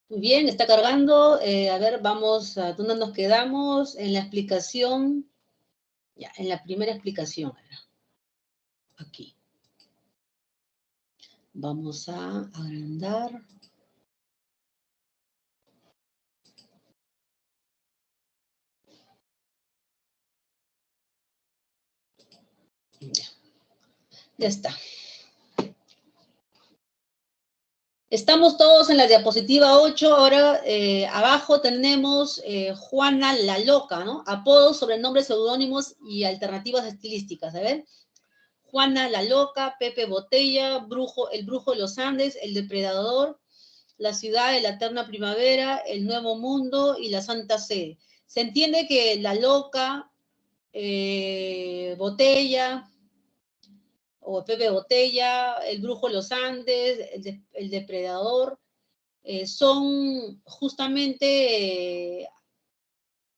Muy bien, está cargando. A ver, vamos a dónde nos quedamos en la explicación. Ya, en la primera explicación. Aquí. Vamos a agrandar. Ya está. Estamos todos en la diapositiva 8. Ahora abajo tenemos Juana la Loca, ¿no? Apodos, sobrenombres, seudónimos y alternativas estilísticas. A ver. Juana la Loca, Pepe Botella, el Brujo de los Andes, el Depredador, la ciudad de la eterna primavera, el nuevo mundo y la Santa Sede. Se entiende que la loca, Botella, o Pepe Botella, el brujo de los Andes, el depredador, son justamente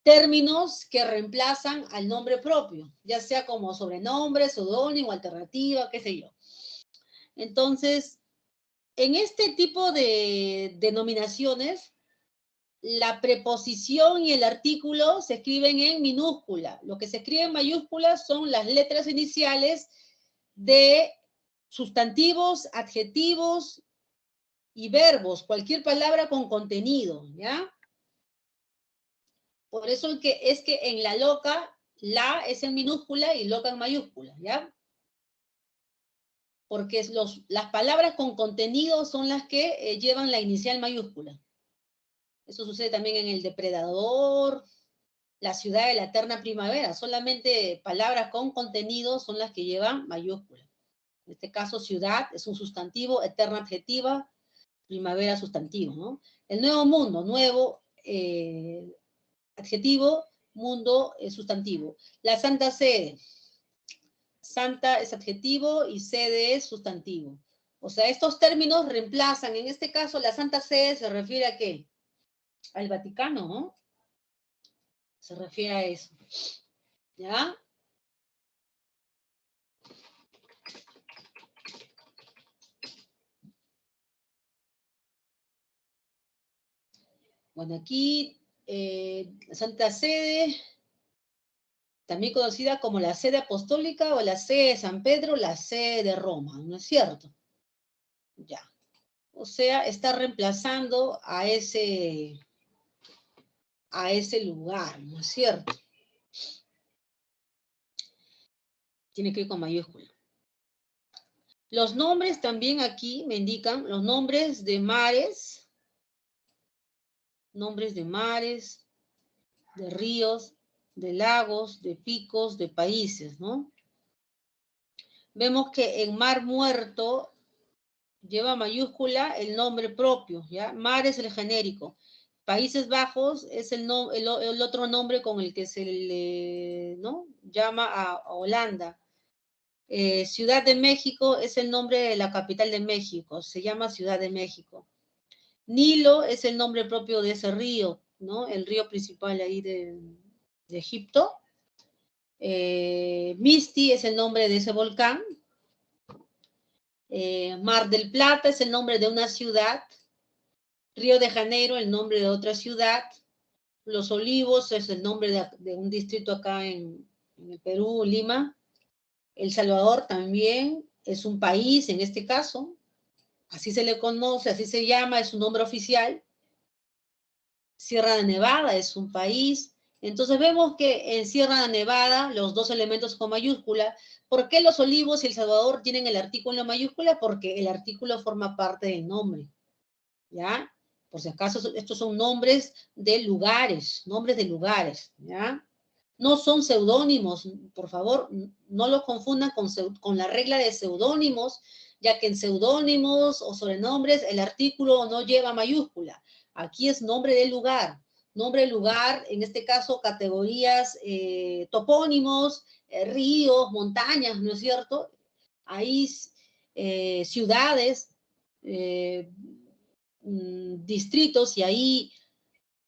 términos que reemplazan al nombre propio, ya sea como sobrenombre, seudónimo, alternativa, qué sé yo. Entonces, en este tipo de denominaciones, la preposición y el artículo se escriben en minúscula. Lo que se escribe en mayúscula son las letras iniciales de sustantivos, adjetivos y verbos, cualquier palabra con contenido, ¿ya? Por eso es que en la loca, la es en minúscula y loca en mayúscula, ¿ya? Porque las palabras con contenido son las que llevan la inicial mayúscula. Eso sucede también en el depredador, la ciudad de la eterna primavera. Solamente palabras con contenido son las que llevan mayúscula. En este caso, ciudad es un sustantivo, eterna adjetiva, primavera sustantivo, ¿no? El nuevo mundo, nuevo adjetivo, mundo sustantivo. La Santa Sede. Santa es adjetivo y sede es sustantivo. O sea, estos términos reemplazan, en este caso, la Santa Sede se refiere a ¿qué? Al Vaticano, ¿no? Se refiere a eso. ¿Ya? Bueno, aquí Santa Sede, también conocida como la sede apostólica o la sede de San Pedro, la sede de Roma, ¿no es cierto? Ya. O sea, está reemplazando a ese lugar, ¿no es cierto? Tiene que ir con mayúscula. Los nombres también aquí me indican los nombres de mares, de ríos, de lagos, de picos, de países, ¿no? Vemos que en Mar Muerto lleva mayúscula el nombre propio, ¿ya? Mar es el genérico. Países Bajos es el otro nombre con el que se le, ¿no? llama a Holanda. Ciudad de México es el nombre de la capital de México, se llama Ciudad de México. Nilo es el nombre propio de ese río, ¿no? El río principal ahí de Egipto. Misti es el nombre de ese volcán. Mar del Plata es el nombre de una ciudad. Río de Janeiro, el nombre de otra ciudad. Los Olivos es el nombre de un distrito acá en el Perú, Lima. El Salvador también es un país en este caso. Así se le conoce, así se llama, es su nombre oficial. Sierra de Nevada es un país. Entonces vemos que en Sierra de Nevada, los dos elementos con mayúscula. ¿Por qué los Olivos y El Salvador tienen el artículo en mayúscula? Porque el artículo forma parte del nombre. ¿Ya? Por si acaso, estos son nombres de lugares, ¿ya? No son seudónimos, por favor, no los confundan con la regla de seudónimos, ya que en seudónimos o sobrenombres el artículo no lleva mayúscula. Aquí es nombre del lugar, en este caso categorías topónimos, ríos, montañas, ¿no es cierto? Ahí ciudades, distritos, y ahí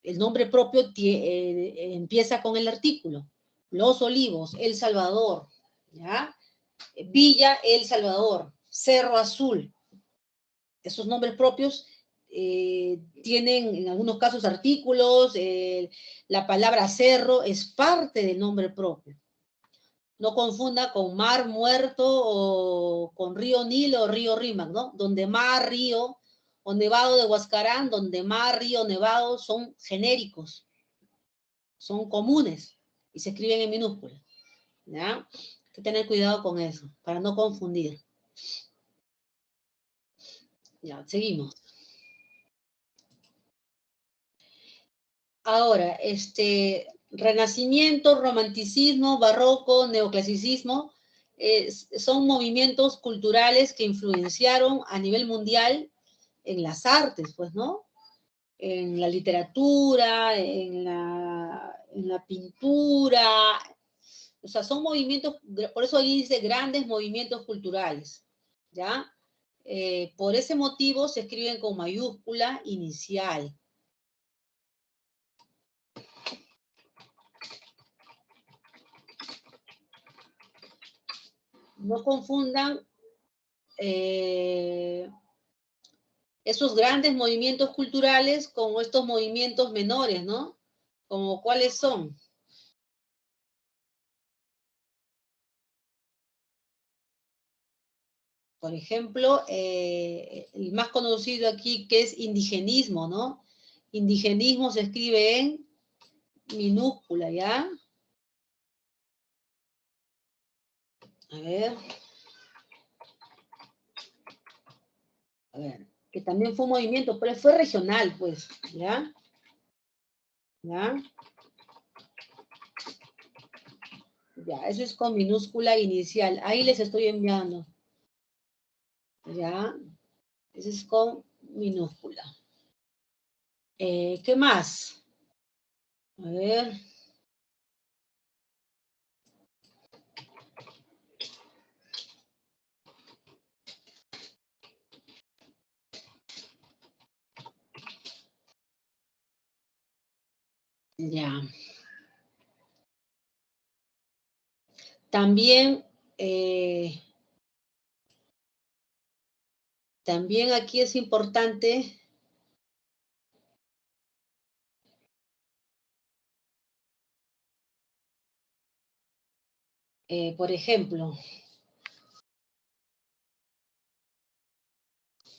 el nombre propio empieza con el artículo. Los Olivos, El Salvador, ¿ya? Villa El Salvador, Cerro Azul. Esos nombres propios tienen en algunos casos artículos, la palabra cerro es parte del nombre propio. No confunda con Mar Muerto o con Río Nilo o Río Rímac, ¿no? Donde Mar, Río o Nevado de Huascarán, donde Mar, Río, Nevado son genéricos, son comunes y se escriben en minúsculas, ¿ya? Hay que tener cuidado con eso, para no confundir. Ya, seguimos. Ahora, Renacimiento, Romanticismo, Barroco, Neoclasicismo, son movimientos culturales que influenciaron a nivel mundial en las artes, pues, ¿no? En la literatura, en la pintura. O sea, son movimientos, por eso ahí dice grandes movimientos culturales, ¿ya? Por ese motivo se escriben con mayúscula inicial. No confundan esos grandes movimientos culturales con estos movimientos menores, ¿no? Como cuáles son. Por ejemplo, el más conocido aquí que es indigenismo, ¿no? Indigenismo se escribe en minúscula, ¿ya? A ver. A ver, que también fue un movimiento, pero fue regional, pues, ¿ya? ¿Ya? Ya, eso es con minúscula inicial. Ahí les estoy enviando. ¿Ya? Ese es con minúscula. ¿Qué más? A ver. Ya. También, también aquí es importante por ejemplo,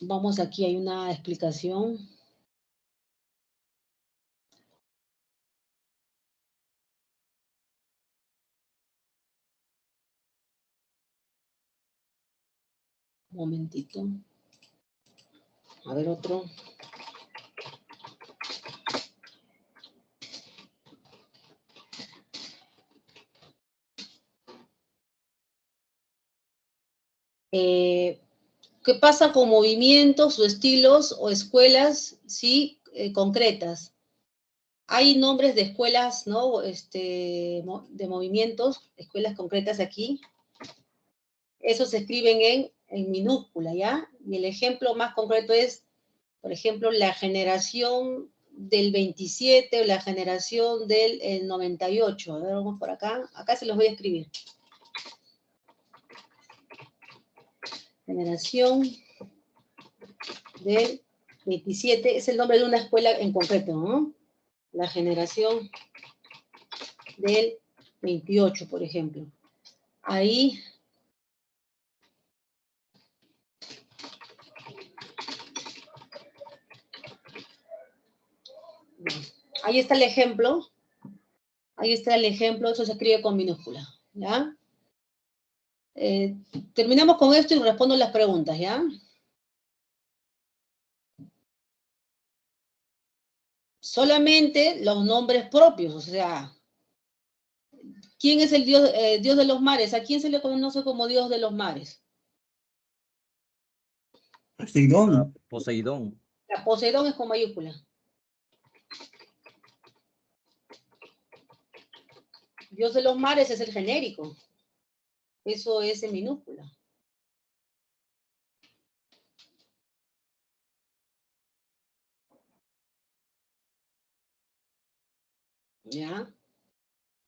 vamos aquí, hay una explicación. Un momentito. A ver otro. ¿Qué pasa con movimientos o estilos o escuelas, sí, concretas? Hay nombres de escuelas, ¿no? De movimientos, escuelas concretas aquí. Esos se escriben en minúscula, ¿ya? Y el ejemplo más concreto es, por ejemplo, la generación del 27 o la generación del 98. A ver, vamos por acá. Acá se los voy a escribir. Generación del 27 es el nombre de una escuela en concreto, ¿no? La generación del 28, por ejemplo. Ahí está el ejemplo. Ahí está el ejemplo, eso se escribe con minúscula, ¿ya? Terminamos con esto y respondo las preguntas, ¿ya? Solamente los nombres propios, o sea, ¿quién es el Dios, Dios de los mares? ¿A quién se le conoce como Dios de los mares? Poseidón. Poseidón. La Poseidón es con mayúscula. Dios de los mares es el genérico. Eso es en minúscula. ¿Ya?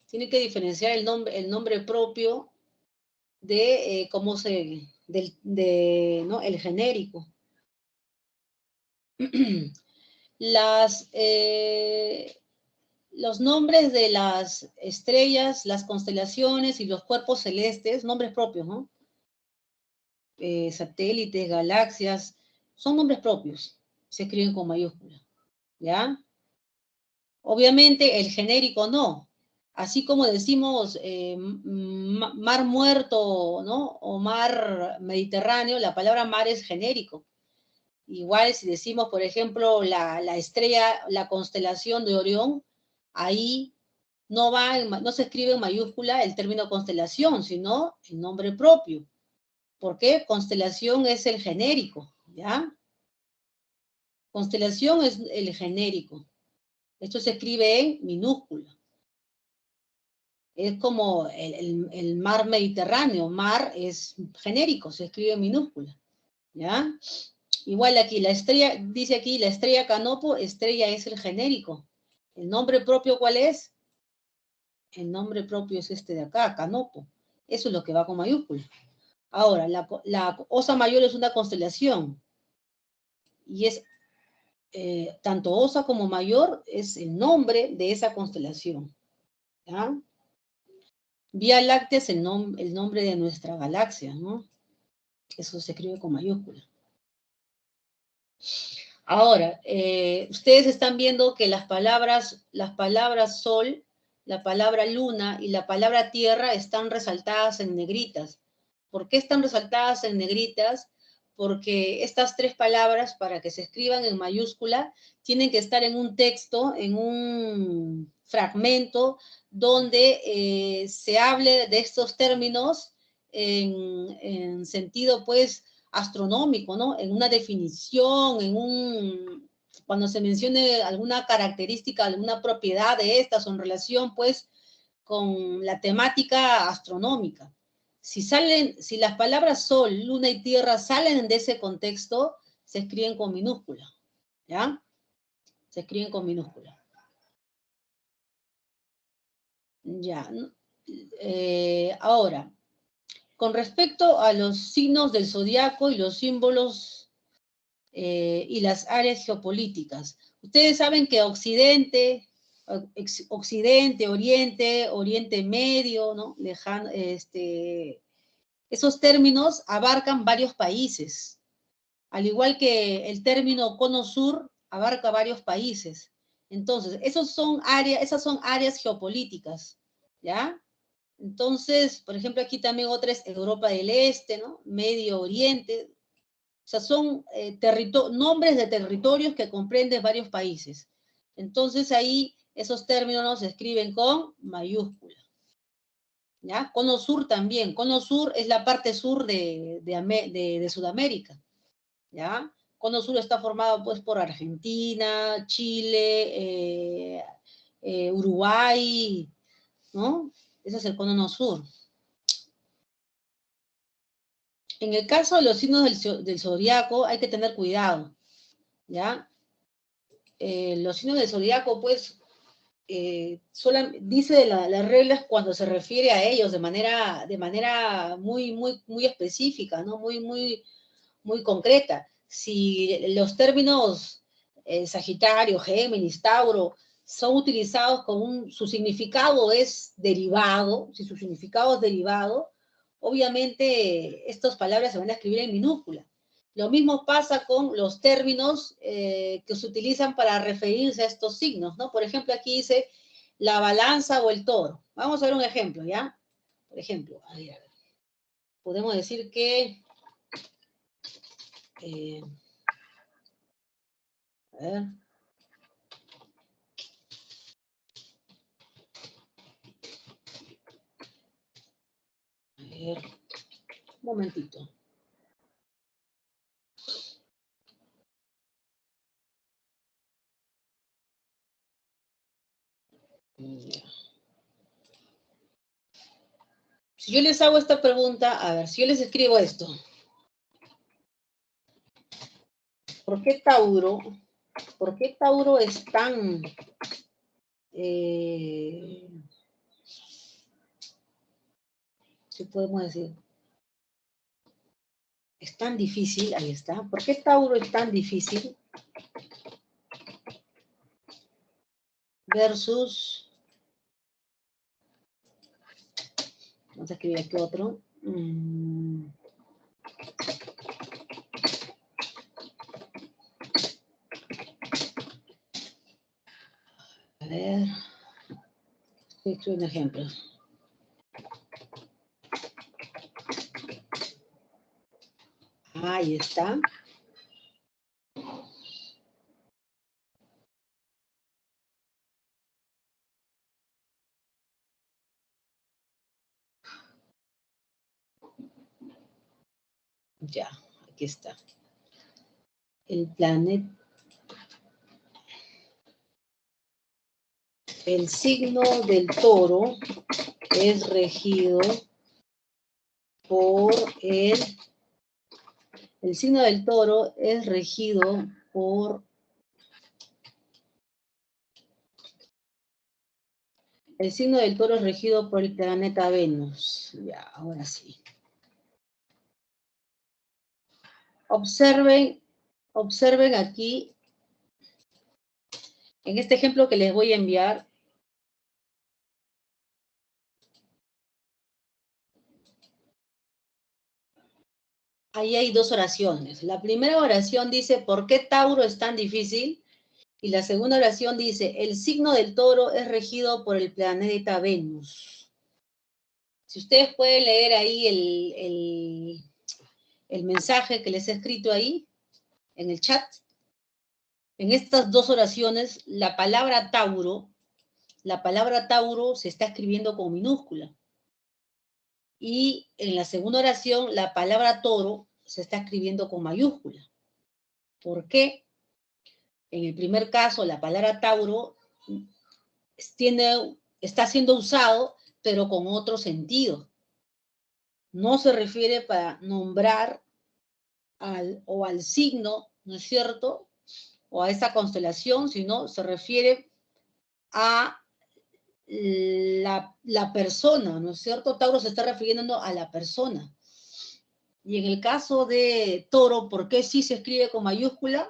Tiene que diferenciar el nombre propio de cómo se, ¿no? El genérico. Los nombres de las estrellas, las constelaciones y los cuerpos celestes, nombres propios, ¿no? Satélites, galaxias, son nombres propios, se escriben con mayúscula, ¿ya? Obviamente el genérico no, así como decimos mar muerto, ¿no? O mar Mediterráneo, la palabra mar es genérico. Igual si decimos, por ejemplo, la estrella, la constelación de Orión, ahí no se escribe en mayúscula el término constelación, sino el nombre propio. ¿Por qué? Constelación es el genérico, ¿ya? Constelación es el genérico. Esto se escribe en minúscula. Es como el mar Mediterráneo. Mar es genérico, se escribe en minúscula. ¿Ya? Igual aquí, la estrella, dice aquí, la estrella Canopo, estrella es el genérico. ¿El nombre propio cuál es? El nombre propio es este de acá, Canopo. Eso es lo que va con mayúscula. Ahora, la Osa Mayor es una constelación. Y es, tanto Osa como Mayor, es el nombre de esa constelación. ¿Ya? Vía Láctea es el nombre de nuestra galaxia, ¿no? Eso se escribe con mayúscula. Ahora, ustedes están viendo que las palabras sol, la palabra luna y la palabra tierra están resaltadas en negritas. ¿Por qué están resaltadas en negritas? Porque estas tres palabras, para que se escriban en mayúscula, tienen que estar en un texto, en un fragmento, donde se hable de estos términos en sentido, pues, astronómico, ¿no? En una definición, cuando se mencione alguna característica, alguna propiedad de estas o en relación, pues, con la temática astronómica. Si las palabras sol, luna y tierra salen de ese contexto, se escriben con minúscula, ¿ya? Se escriben con minúscula. Ya, ¿no? Ahora, con respecto a los signos del zodiaco y los símbolos y las áreas geopolíticas. Ustedes saben que Occidente, Oriente, Oriente Medio, ¿no? Lejano, esos términos abarcan varios países. Al igual que el término Cono Sur abarca varios países. Entonces, esas son áreas geopolíticas, ¿ya? Entonces, por ejemplo, aquí también otra es Europa del Este, ¿no? Medio Oriente. O sea, son nombres de territorios que comprenden varios países. Entonces, ahí esos términos se escriben con mayúscula. ¿Ya? Cono Sur también. Cono Sur es la parte sur de Sudamérica. ¿Ya? Cono Sur está formado, pues, por Argentina, Chile, Uruguay, ¿no? Ese es el Cono Sur. En el caso de los signos del zodiaco hay que tener cuidado, ¿ya? Los signos del zodiaco, pues, dice las reglas cuando se refiere a ellos de manera muy, muy, muy específica, ¿no? Muy, muy, muy concreta. Si los términos Sagitario, Géminis, Tauro son utilizados su significado es derivado, si su significado es derivado, obviamente estas palabras se van a escribir en minúscula. Lo mismo pasa con los términos que se utilizan para referirse a estos signos, ¿no? Por ejemplo, aquí dice la balanza o el toro. Vamos a ver un ejemplo, ¿ya? Por ejemplo, a ver. Podemos decir que a ver. A ver. Un momentito. Si yo les hago esta pregunta, a ver, si yo les escribo esto. ¿Por qué Tauro es tan... ¿qué podemos decir? Es tan difícil, ahí está. ¿Por qué Tauro es tan difícil? Versus... Vamos a escribir aquí otro. A ver... Estoy escribiendo ejemplos. Ahí está. Ya, aquí está. El planeta El signo del toro es regido por el signo del toro es regido por el signo del toro es regido por el planeta Venus. Ya, ahora sí. Observen aquí, en este ejemplo que les voy a enviar, ahí hay dos oraciones. La primera oración dice, ¿por qué Tauro es tan difícil? Y la segunda oración dice, el signo del toro es regido por el planeta Venus. Si ustedes pueden leer ahí el mensaje que les he escrito ahí, en el chat, en estas dos oraciones, la palabra Tauro se está escribiendo con minúscula. Y en la segunda oración, la palabra toro se está escribiendo con mayúscula. ¿Por qué? En el primer caso, la palabra Tauro está siendo usado, pero con otro sentido. No se refiere para nombrar al signo, ¿no es cierto? O a esa constelación, sino se refiere a la persona, ¿no es cierto? Tauro se está refiriendo a la persona. Y en el caso de toro, ¿por qué sí se escribe con mayúscula?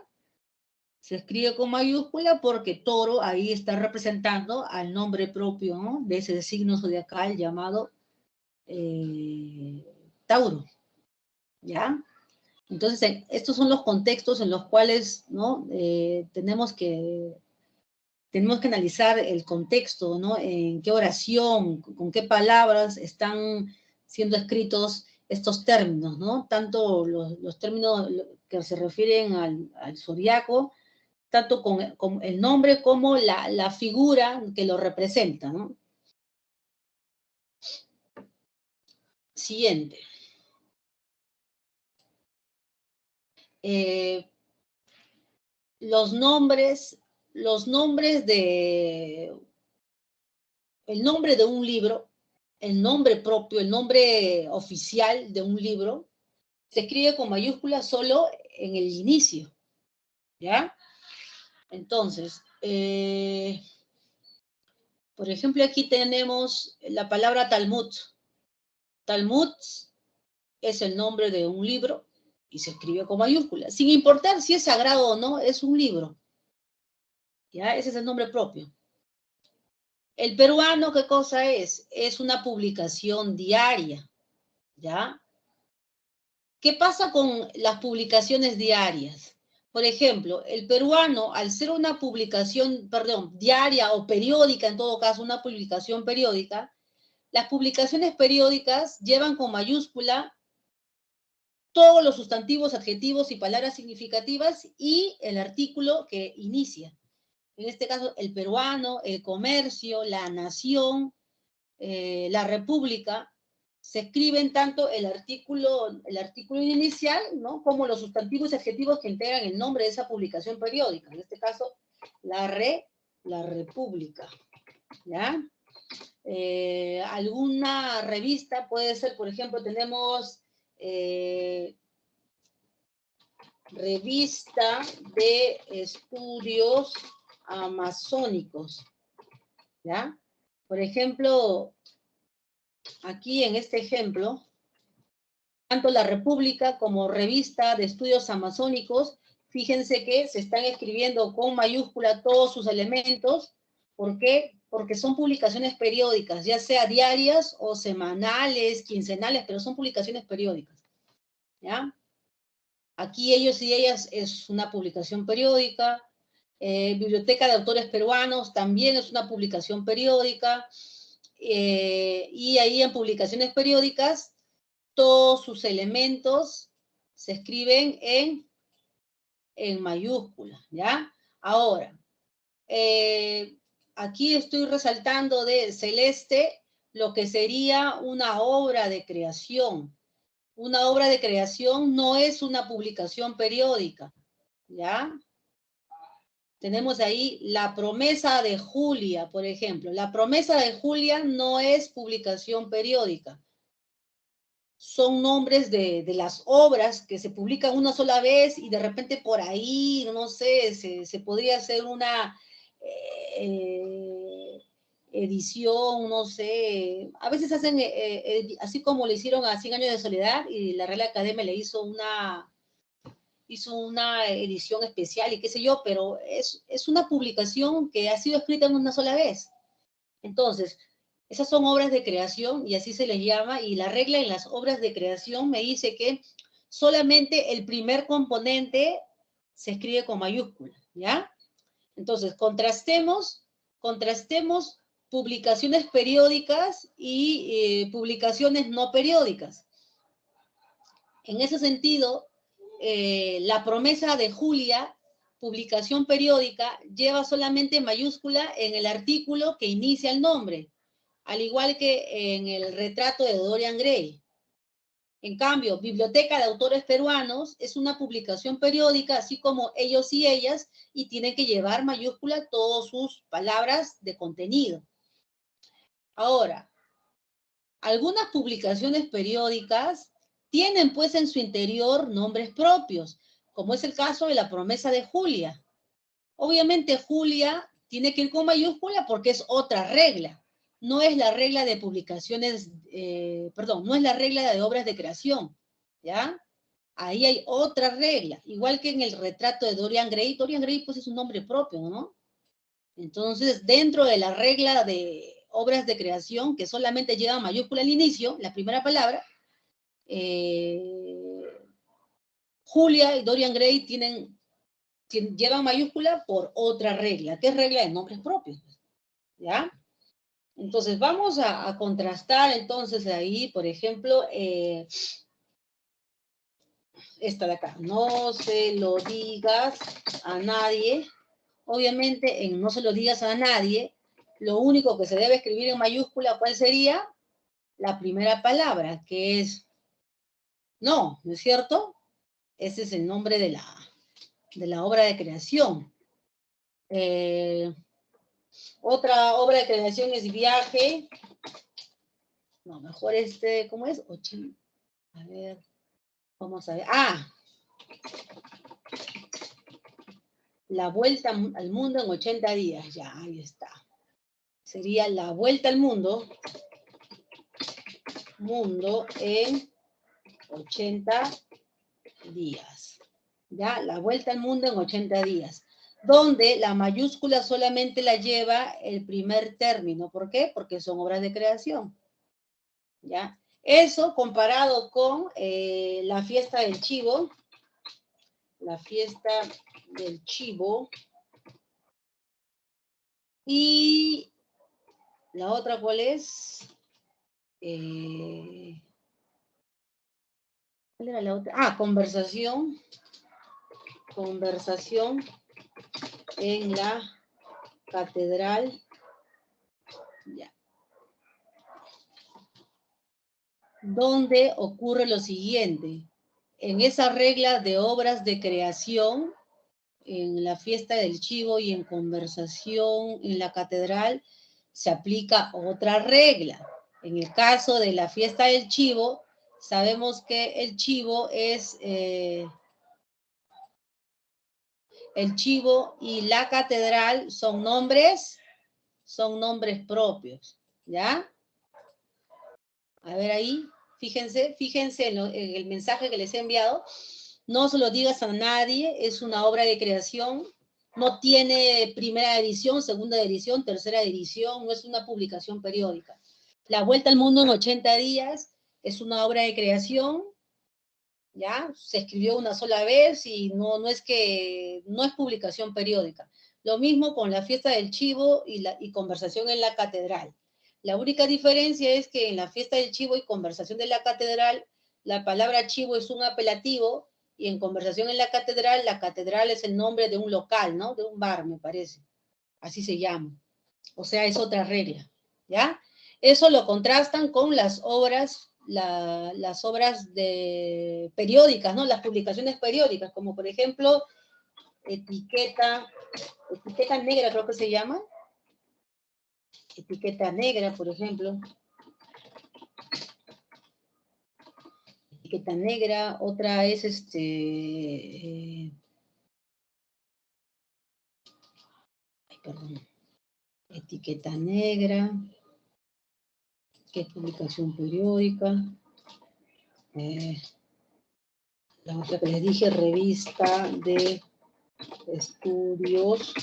Se escribe con mayúscula porque toro ahí está representando al nombre propio, ¿no? De ese signo zodiacal llamado Tauro, ¿ya? Entonces, estos son los contextos en los cuales, ¿no? Tenemos que analizar el contexto, ¿no? En qué oración, con qué palabras están siendo escritos estos términos, ¿no? Tanto los términos que se refieren al zodiaco, tanto con el nombre como la figura que lo representa, ¿no? Siguiente. Los nombres de... El nombre de un libro, el nombre propio, el nombre oficial de un libro, se escribe con mayúsculas solo en el inicio, ¿ya? Entonces, por ejemplo, aquí tenemos la palabra Talmud. Talmud es el nombre de un libro y se escribe con mayúsculas, sin importar si es sagrado o no, es un libro, ¿ya? Ese es el nombre propio. El peruano, ¿qué cosa es? Es una publicación diaria, ¿ya? ¿Qué pasa con las publicaciones diarias? Por ejemplo, el peruano, al ser una publicación, diaria o periódica, en todo caso, una publicación periódica, las publicaciones periódicas llevan con mayúscula todos los sustantivos, adjetivos y palabras significativas y el artículo que inicia. En este caso, el peruano, el comercio, la nación, la república, se escriben tanto el artículo inicial, ¿no? Como los sustantivos y adjetivos que integran el nombre de esa publicación periódica. En este caso, la república, ¿ya? Alguna revista puede ser, por ejemplo, tenemos revista de estudios amazónicos, ¿ya? Por ejemplo, aquí en este ejemplo, tanto la República como revista de estudios amazónicos, fíjense que se están escribiendo con mayúscula todos sus elementos. ¿Por qué? Porque son publicaciones periódicas, ya sea diarias o semanales, quincenales, pero son publicaciones periódicas, ¿ya? Aquí Ellos y Ellas es una publicación periódica. Biblioteca de Autores Peruanos también es una publicación periódica. Y ahí en publicaciones periódicas, todos sus elementos se escriben en mayúsculas, ¿ya? Ahora, aquí estoy resaltando de celeste lo que sería una obra de creación. Una obra de creación no es una publicación periódica, ¿ya? Tenemos ahí La promesa de Julia, por ejemplo. La promesa de Julia no es publicación periódica. Son nombres de las obras que se publican una sola vez y de repente por ahí, no sé, se podría hacer una edición, no sé. A veces hacen, así como le hicieron a 100 años de soledad y la Real Academia le hizo una edición especial y qué sé yo, pero es una publicación que ha sido escrita en una sola vez. Entonces, esas son obras de creación y así se les llama, y la regla en las obras de creación me dice que solamente el primer componente se escribe con mayúscula, ¿ya? Entonces, contrastemos publicaciones periódicas y publicaciones no periódicas. En ese sentido, La promesa de Julia, publicación periódica, lleva solamente mayúscula en el artículo que inicia el nombre, al igual que en el retrato de Dorian Gray. En cambio, Biblioteca de Autores Peruanos es una publicación periódica, así como Ellos y Ellas, y tienen que llevar mayúscula todas sus palabras de contenido. Ahora, algunas publicaciones periódicas tienen pues en su interior nombres propios, como es el caso de La promesa de Julia. Obviamente Julia tiene que ir con mayúscula porque es otra regla. No es la regla de publicaciones, no es la regla de obras de creación, ¿ya? Ahí hay otra regla, igual que en el retrato de Dorian Gray. Dorian Gray pues es un nombre propio, ¿no? Entonces, dentro de la regla de obras de creación, que solamente lleva mayúscula al inicio, la primera palabra, Julia y Dorian Gray llevan mayúscula por otra regla, que es regla de nombres propios, ¿ya? Entonces, vamos a contrastar entonces ahí, por ejemplo, esta de acá, no se lo digas a nadie. Obviamente, en no se lo digas a nadie, lo único que se debe escribir en mayúscula, ¿cuál sería? La primera palabra, que es no, ¿no es cierto? Ese es el nombre de la obra de creación. Otra obra de creación es Viaje. No, mejor ¿cómo es? A ver, vamos a ver. La vuelta al mundo en 80 días. Ya, ahí está. Sería La vuelta al mundo en 80 días. ¿Ya? La vuelta al mundo en 80 días. Donde la mayúscula solamente la lleva el primer término. ¿Por qué? Porque son obras de creación. ¿Ya? Eso comparado con la fiesta del chivo. La fiesta del chivo. Y la otra, ¿cuál es? ¿Cuál era la otra? Conversación. Conversación en la catedral. Ya. Donde ocurre lo siguiente. En esa regla de obras de creación, en la fiesta del chivo y en conversación en la catedral, se aplica otra regla. En el caso de la fiesta del chivo, sabemos que el chivo es el chivo y la catedral son nombres propios, ¿ya? A ver ahí, fíjense en el mensaje que les he enviado. No se lo digas a nadie, es una obra de creación, no tiene primera edición, segunda edición, tercera edición, no es una publicación periódica. La vuelta al mundo en 80 días es una obra de creación, ¿ya? Se escribió una sola vez y no es publicación periódica. Lo mismo con la fiesta del chivo y conversación en la catedral. La única diferencia es que en la fiesta del chivo y conversación de la catedral, la palabra chivo es un apelativo y en conversación en la catedral es el nombre de un local, ¿no? De un bar, me parece. Así se llama. O sea, es otra regla, ¿ya? Eso lo contrastan con las obras periódicas, ¿no? Las publicaciones periódicas, como por ejemplo etiqueta negra creo que se llama. Etiqueta negra, por ejemplo. Etiqueta negra, otra es perdón. Etiqueta negra, que es publicación periódica. La otra que les dije, revista de estudios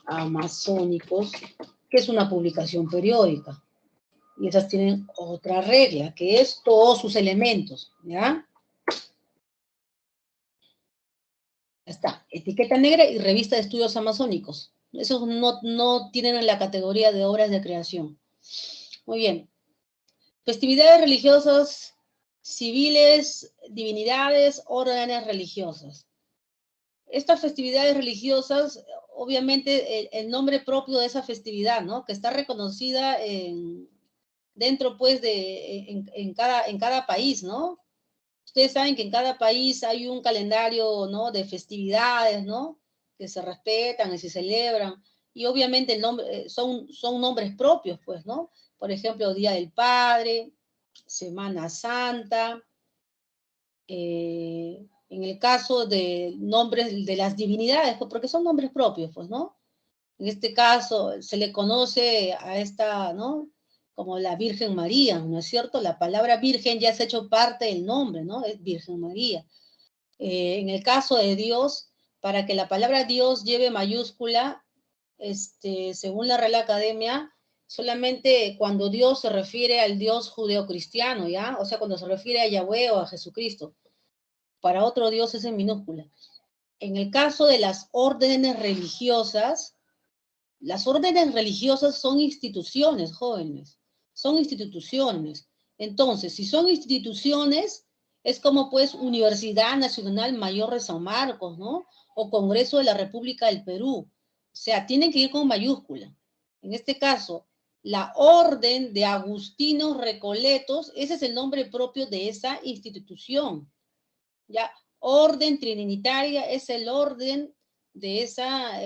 amazónicos, que es una publicación periódica. Y esas tienen otra regla, que es todos sus elementos, ¿ya? Ya está, etiqueta negra y revista de estudios amazónicos. Esos no tienen la categoría de obras de creación. Muy bien. Festividades religiosas, civiles, divinidades, órdenes religiosas. Estas festividades religiosas, obviamente el nombre propio de esa festividad, ¿no? Que está reconocida dentro, pues, en cada país, ¿no? Ustedes saben que en cada país hay un calendario, ¿no? De festividades, ¿no? Que se respetan y se celebran. Y obviamente el nombre, son nombres propios, pues, ¿no? Por ejemplo, Día del Padre, Semana Santa. En el caso de nombres de las divinidades, pues, porque son nombres propios, pues, ¿no? En este caso se le conoce a esta, ¿no? Como la Virgen María, ¿no es cierto? La palabra Virgen ya se ha hecho parte del nombre, ¿no? Es Virgen María. En el caso de Dios, para que la palabra Dios lleve mayúscula, según la Real Academia, solamente cuando Dios se refiere al Dios judeocristiano, ¿ya? O sea, cuando se refiere a Yahweh o a Jesucristo. Para otro Dios es en minúscula. En el caso de las órdenes religiosas son instituciones, jóvenes. Son instituciones. Entonces, si son instituciones, es como pues Universidad Nacional Mayor de San Marcos, ¿no? O Congreso de la República del Perú. O sea, tienen que ir con mayúscula. En este caso, la Orden de Agustinos Recoletos, ese es el nombre propio de esa institución. Ya, Orden Trinitaria es el orden de esa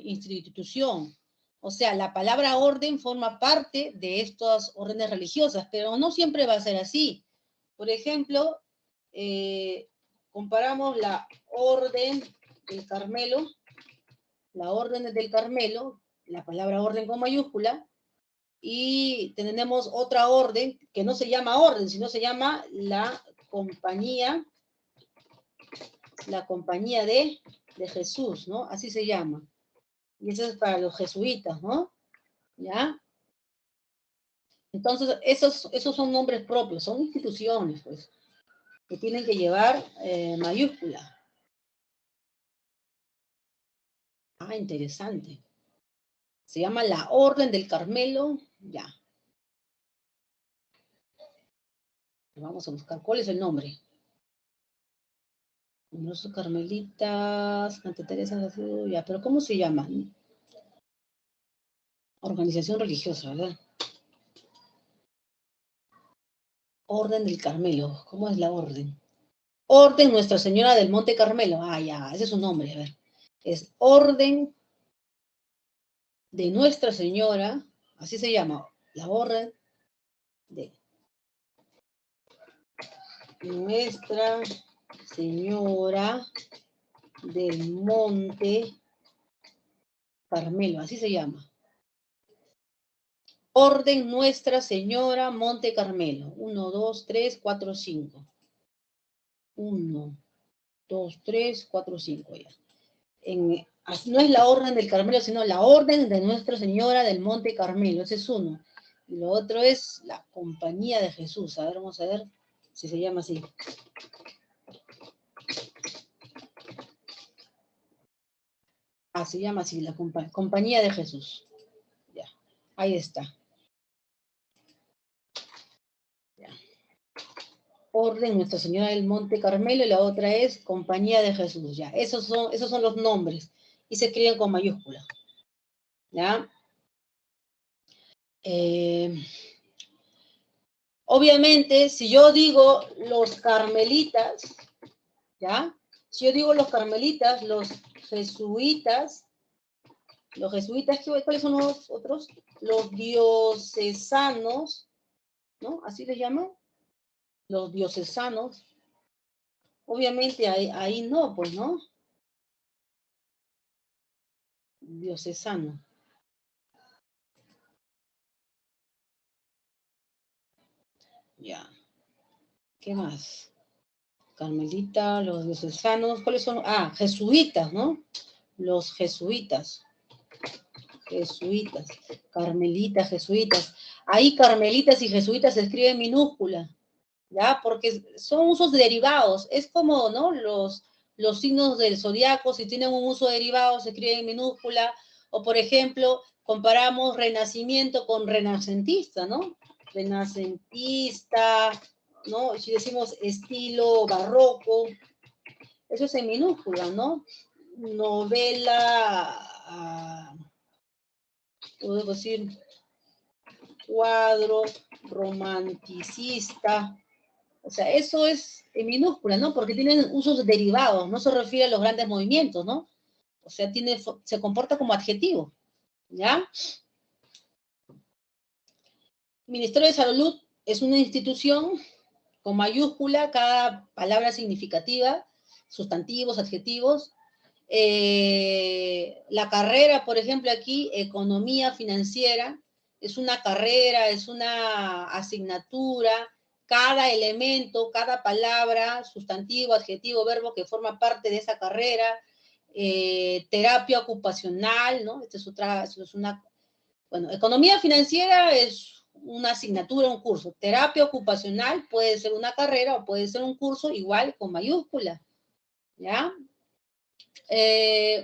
institución. O sea, la palabra orden forma parte de estas órdenes religiosas, pero no siempre va a ser así. Por ejemplo, comparamos la Orden del Carmelo, la palabra orden con mayúscula, y tenemos otra orden que no se llama orden, sino se llama la Compañía de Jesús, ¿no? Así se llama. Y eso es para los jesuitas, ¿no? ¿Ya? Entonces, esos son nombres propios, son instituciones, pues, que tienen que llevar mayúscula. Ah, interesante. Se llama la Orden del Carmelo, ya. Vamos a buscar, ¿cuál es el nombre? Numerosos carmelitas, Santa Teresa, ya, pero ¿cómo se llama? Organización religiosa, ¿verdad? Orden del Carmelo, ¿cómo es la orden? Orden Nuestra Señora del Monte Carmelo, ah, ya, ese es su nombre, a ver. Es Orden de Nuestra Señora, así se llama, la Orden de Nuestra Señora del Monte Carmelo, así se llama. Orden Nuestra Señora Monte Carmelo. 1, 2, 3, 4, 5. 1, 2, 3, 4, 5 ya. No es la Orden del Carmelo, sino la Orden de Nuestra Señora del Monte Carmelo. Ese es uno. Y lo otro es la Compañía de Jesús. A ver, vamos a ver si se llama así. Ah, se llama así, la Compañía de Jesús. Ya, ahí está. Ya. Orden Nuestra Señora del Monte Carmelo y la otra es Compañía de Jesús. Ya, esos son los nombres y se escriben con mayúsculas. ¿Ya? Obviamente, si yo digo los carmelitas, ¿ya? Si yo digo los carmelitas, los jesuitas. Los jesuitas, ¿cuáles son los otros? Los diocesanos, ¿no? Así les llaman. Los diocesanos. Obviamente ahí no, pues, ¿no? Diocesano. Ya. ¿Qué más? Carmelita, los diocesanos. ¿Cuáles son? Ah, jesuitas, ¿no? Los jesuitas. Jesuitas. Carmelitas, jesuitas. Ahí carmelitas y jesuitas se escriben en minúscula. ¿Ya? Porque son usos derivados. Es como, ¿no? Los signos del zodiaco, si tienen un uso derivado, se escriben en minúscula. O, por ejemplo, comparamos renacimiento con renacentista, ¿no? Renacentista, ¿no? Si decimos estilo barroco, eso es en minúscula, ¿no? Novela, puedo decir, cuadro romanticista. O sea, eso es en minúscula, ¿no? Porque tienen usos derivados, no se refiere a los grandes movimientos, ¿no? O sea, se comporta como adjetivo, ¿ya? Ministerio de Salud es una institución con mayúscula, cada palabra significativa, sustantivos, adjetivos. La carrera, por ejemplo, aquí, economía financiera, es una carrera, es una asignatura. Cada elemento, cada palabra, sustantivo, adjetivo, verbo que forma parte de esa carrera. Terapia ocupacional, ¿no? Esta es otra, bueno, economía financiera es una asignatura, un curso. Terapia ocupacional puede ser una carrera o puede ser un curso igual con mayúscula, ¿ya?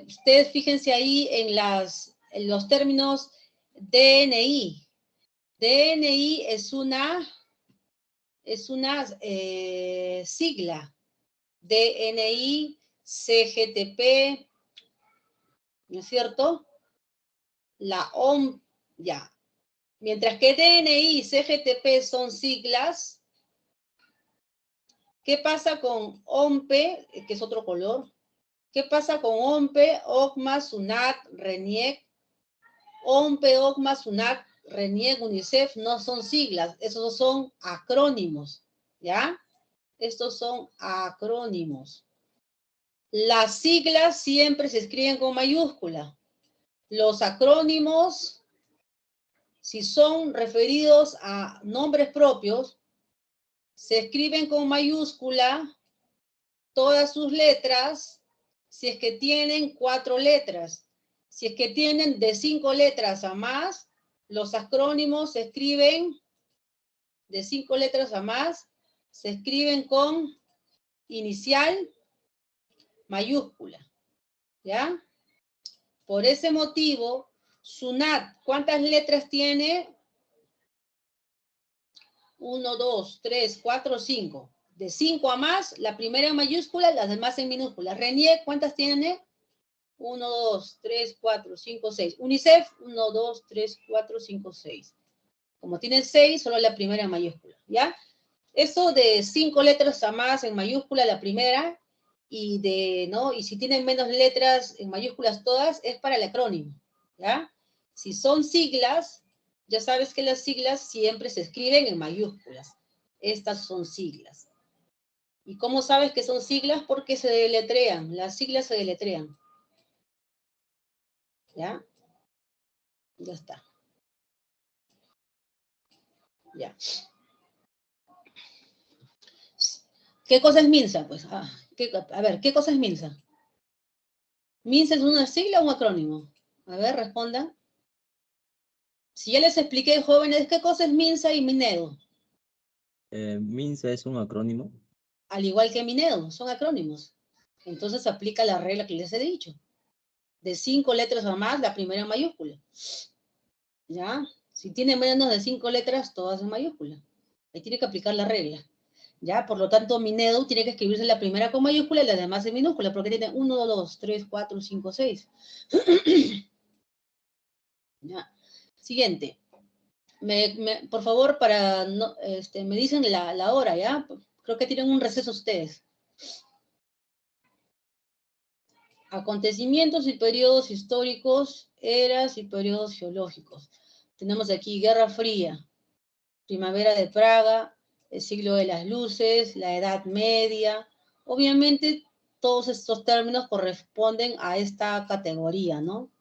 Ustedes fíjense ahí en los términos DNI. DNI es una sigla. DNI, CGTP, ¿no es cierto? La OMS, ya. Mientras que DNI y CGTP son siglas, ¿qué pasa con OMPE, que es otro color? ¿Qué pasa con OMPE, OCMA, SUNAT, RENIEC? OMPE, OCMA, SUNAT, RENIEC, UNICEF no son siglas, esos son acrónimos, ¿ya? Estos son acrónimos. Las siglas siempre se escriben con mayúscula. Los acrónimos, si son referidos a nombres propios, se escriben con mayúscula todas sus letras, si es que tienen 4 letras. Si es que tienen de 5 letras a más, los acrónimos se escriben de 5 letras a más, se escriben con inicial mayúscula, ¿ya? Por ese motivo, SUNAT, ¿cuántas letras tiene? 1, 2, 3, 4, 5. De 5 a más, la primera en mayúscula, las demás en minúscula. RENIEC, ¿cuántas tiene? 1, 2, 3, 4, 5, 6. UNICEF, 1, 2, 3, 4, 5, 6. Como tiene 6, solo la primera en mayúscula, ¿ya? Eso de 5 letras a más en mayúscula, la primera, y si tienen menos letras en mayúsculas todas, es para el acrónimo, ¿ya? Si son siglas, ya sabes que las siglas siempre se escriben en mayúsculas. Estas son siglas. ¿Y cómo sabes que son siglas? Porque se deletrean, las siglas se deletrean. ¿Ya? Ya está. Ya. ¿Qué cosa es MINSA? Pues, a ver, ¿qué cosa es MINSA? ¿MINSA es una sigla o un acrónimo? A ver, respondan. Si ya les expliqué, jóvenes, ¿qué cosa es MINSA y MINEDO? MINSA es un acrónimo. Al igual que MINEDO, son acrónimos. Entonces aplica la regla que les he dicho. De 5 letras o más, la primera en mayúscula. ¿Ya? Si tiene menos de 5 letras, todas en mayúscula. Ahí tiene que aplicar la regla. ¿Ya? Por lo tanto, MINEDO tiene que escribirse la primera con mayúscula y las demás en minúscula, porque tiene 1, 2, 3, 4, 5, 6. ¿Ya? Siguiente. Por favor, me dicen la hora, ¿ya? Creo que tienen un receso ustedes. Acontecimientos y periodos históricos, eras y periodos geológicos. Tenemos aquí Guerra Fría, Primavera de Praga, el siglo de las luces, la Edad Media. Obviamente, todos estos términos corresponden a esta categoría, ¿no?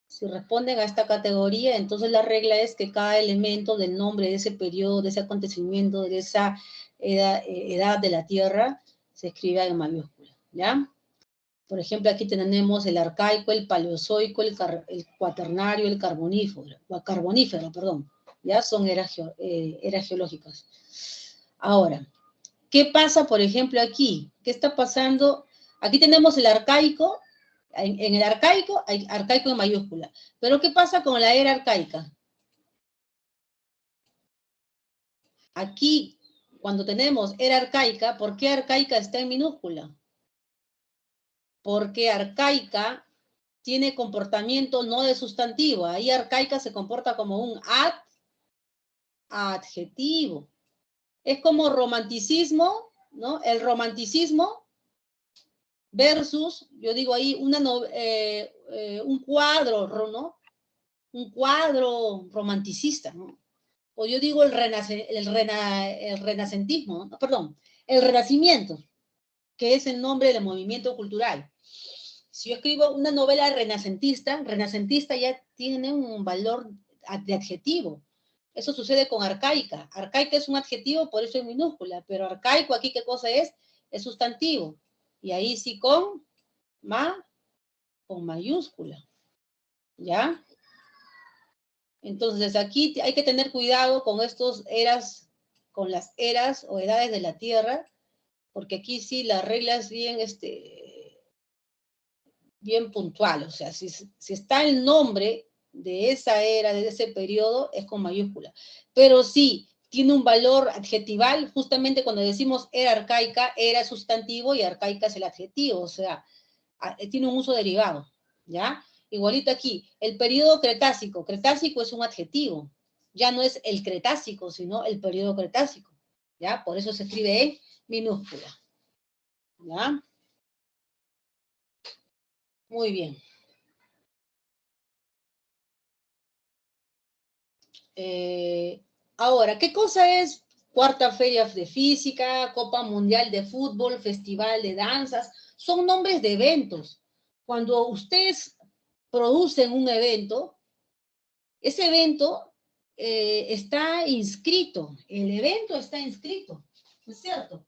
Si responden a esta categoría, entonces la regla es que cada elemento del nombre de ese periodo, de ese acontecimiento, de esa edad de la Tierra, se escribe en mayúscula, ¿ya? Por ejemplo, aquí tenemos el arcaico, el paleozoico, el cuaternario, el carbonífero, perdón. Ya son eras geológicas. Ahora, ¿qué pasa, por ejemplo, aquí? ¿Qué está pasando? Aquí tenemos el arcaico. En el arcaico hay arcaico en mayúscula. Pero ¿qué pasa con la era arcaica? Aquí, cuando tenemos era arcaica, ¿por qué arcaica está en minúscula? Porque arcaica tiene comportamiento no de sustantivo. Ahí arcaica se comporta como un adjetivo. Es como romanticismo, ¿no? El romanticismo versus, yo digo ahí, un cuadro, ¿no? Un cuadro romanticista, ¿no? O yo digo el renacentismo, ¿no? Perdón, el renacimiento, que es el nombre del movimiento cultural. Si yo escribo una novela renacentista ya tiene un valor de adjetivo. Eso sucede con arcaica. Arcaica es un adjetivo, por eso en minúscula, pero arcaico aquí, ¿qué cosa es? Es sustantivo. Y ahí sí con mayúscula. ¿Ya? Entonces aquí hay que tener cuidado con con las eras o edades de la Tierra, porque aquí sí la regla es bien puntual. O sea, si está el nombre de esa era, de ese periodo, es con mayúscula. Pero sí, tiene un valor adjetival, justamente cuando decimos era arcaica, era sustantivo y arcaica es el adjetivo, o sea, tiene un uso derivado, ¿ya? Igualito aquí, el periodo cretácico. Cretácico es un adjetivo, ya no es el cretácico, sino el periodo cretácico, ¿ya? Por eso se escribe en minúscula, ¿ya? Muy bien. Ahora, ¿qué cosa es Cuarta Feria de Física, Copa Mundial de Fútbol, Festival de Danzas? Son nombres de eventos. Cuando ustedes producen un evento, ese evento está inscrito, el evento está inscrito, ¿no es cierto?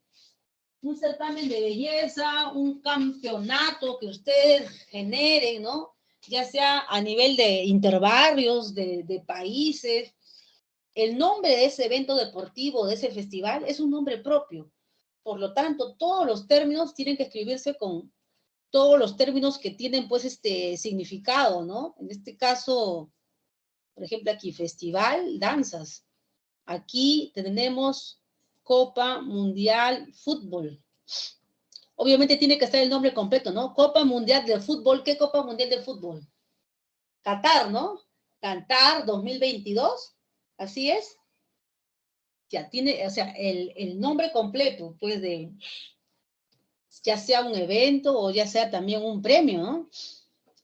Un certamen de belleza, un campeonato que ustedes generen, ¿no? Ya sea a nivel de interbarrios, de países. El nombre de ese evento deportivo, de ese festival, es un nombre propio. Por lo tanto, todos los términos tienen que escribirse con todos los términos que tienen, pues, significado, ¿no? En este caso, por ejemplo, aquí, festival, danzas. Aquí tenemos Copa Mundial Fútbol. Obviamente tiene que estar el nombre completo, ¿no? Copa Mundial de Fútbol. ¿Qué Copa Mundial de Fútbol? Qatar, ¿no? Qatar 2022. Así es. Ya tiene, o sea, el nombre completo, pues, ya sea un evento o ya sea también un premio, ¿no?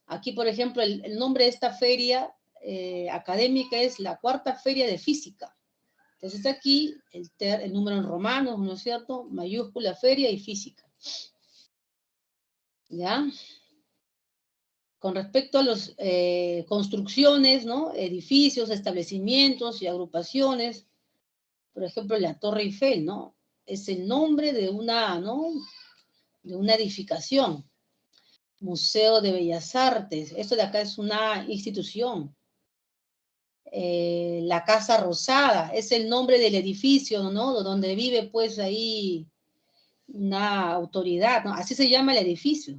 Aquí, por ejemplo, el nombre de esta feria académica es la Cuarta Feria de Física. Entonces aquí el número en romanos, ¿no es cierto? Mayúscula, feria y física. ¿Ya? Con respecto a las construcciones, ¿no? Edificios, establecimientos y agrupaciones, por ejemplo, la Torre Eiffel, ¿no? Es el nombre de una, ¿no? De una edificación. Museo de Bellas Artes, esto de acá es una institución. La Casa Rosada, es el nombre del edificio, ¿no? Donde vive, pues, ahí una autoridad, ¿no? Así se llama el edificio.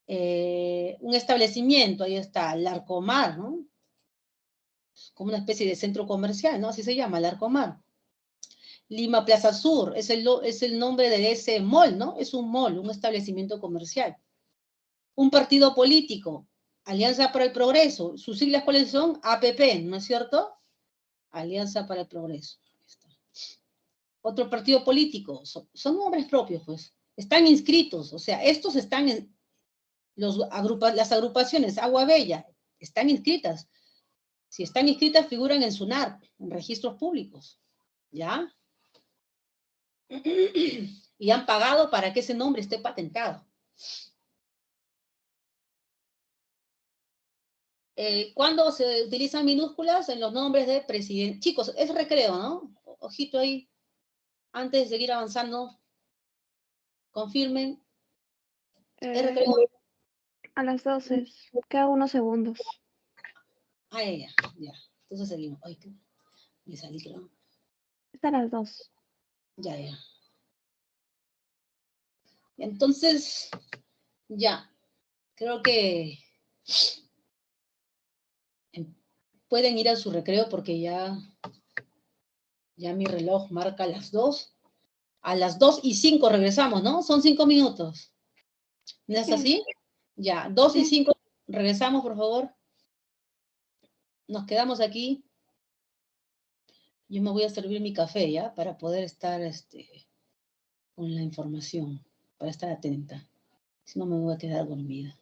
Un establecimiento, ahí está, Larcomar, ¿no? Como una especie de centro comercial, ¿no? Así se llama, Larcomar. Lima Plaza Sur, es el nombre de ese mall, ¿no? Es un mall, un establecimiento comercial. Un partido político, Alianza para el Progreso. ¿Sus siglas cuáles son? APP, ¿no es cierto? Alianza para el Progreso. Otro partido político, son nombres propios, pues. Están inscritos, o sea, estos están en las agrupaciones Agua Bella, están inscritas. Si están inscritas, figuran en SUNAT, en registros públicos, ¿ya? Y han pagado para que ese nombre esté patentado. ¿Cuándo se utilizan minúsculas? En los nombres de presidente. Chicos, es recreo, ¿no? Ojito ahí. Antes de seguir avanzando, confirmen. ¿Es recreo? A las 12. Queda unos segundos. Ah, ya. Entonces seguimos. Ay, me salí, creo. Es a las 2. Ya. Entonces, ya. Creo que pueden ir a su recreo porque ya mi reloj marca las 2. A las 2:05 regresamos, ¿no? Son 5 minutos. ¿No es así? Ya, 2:05 regresamos, por favor. Nos quedamos aquí. Yo me voy a servir mi café, ¿ya? Para poder estar con la información, para estar atenta. Si no, me voy a quedar dormida.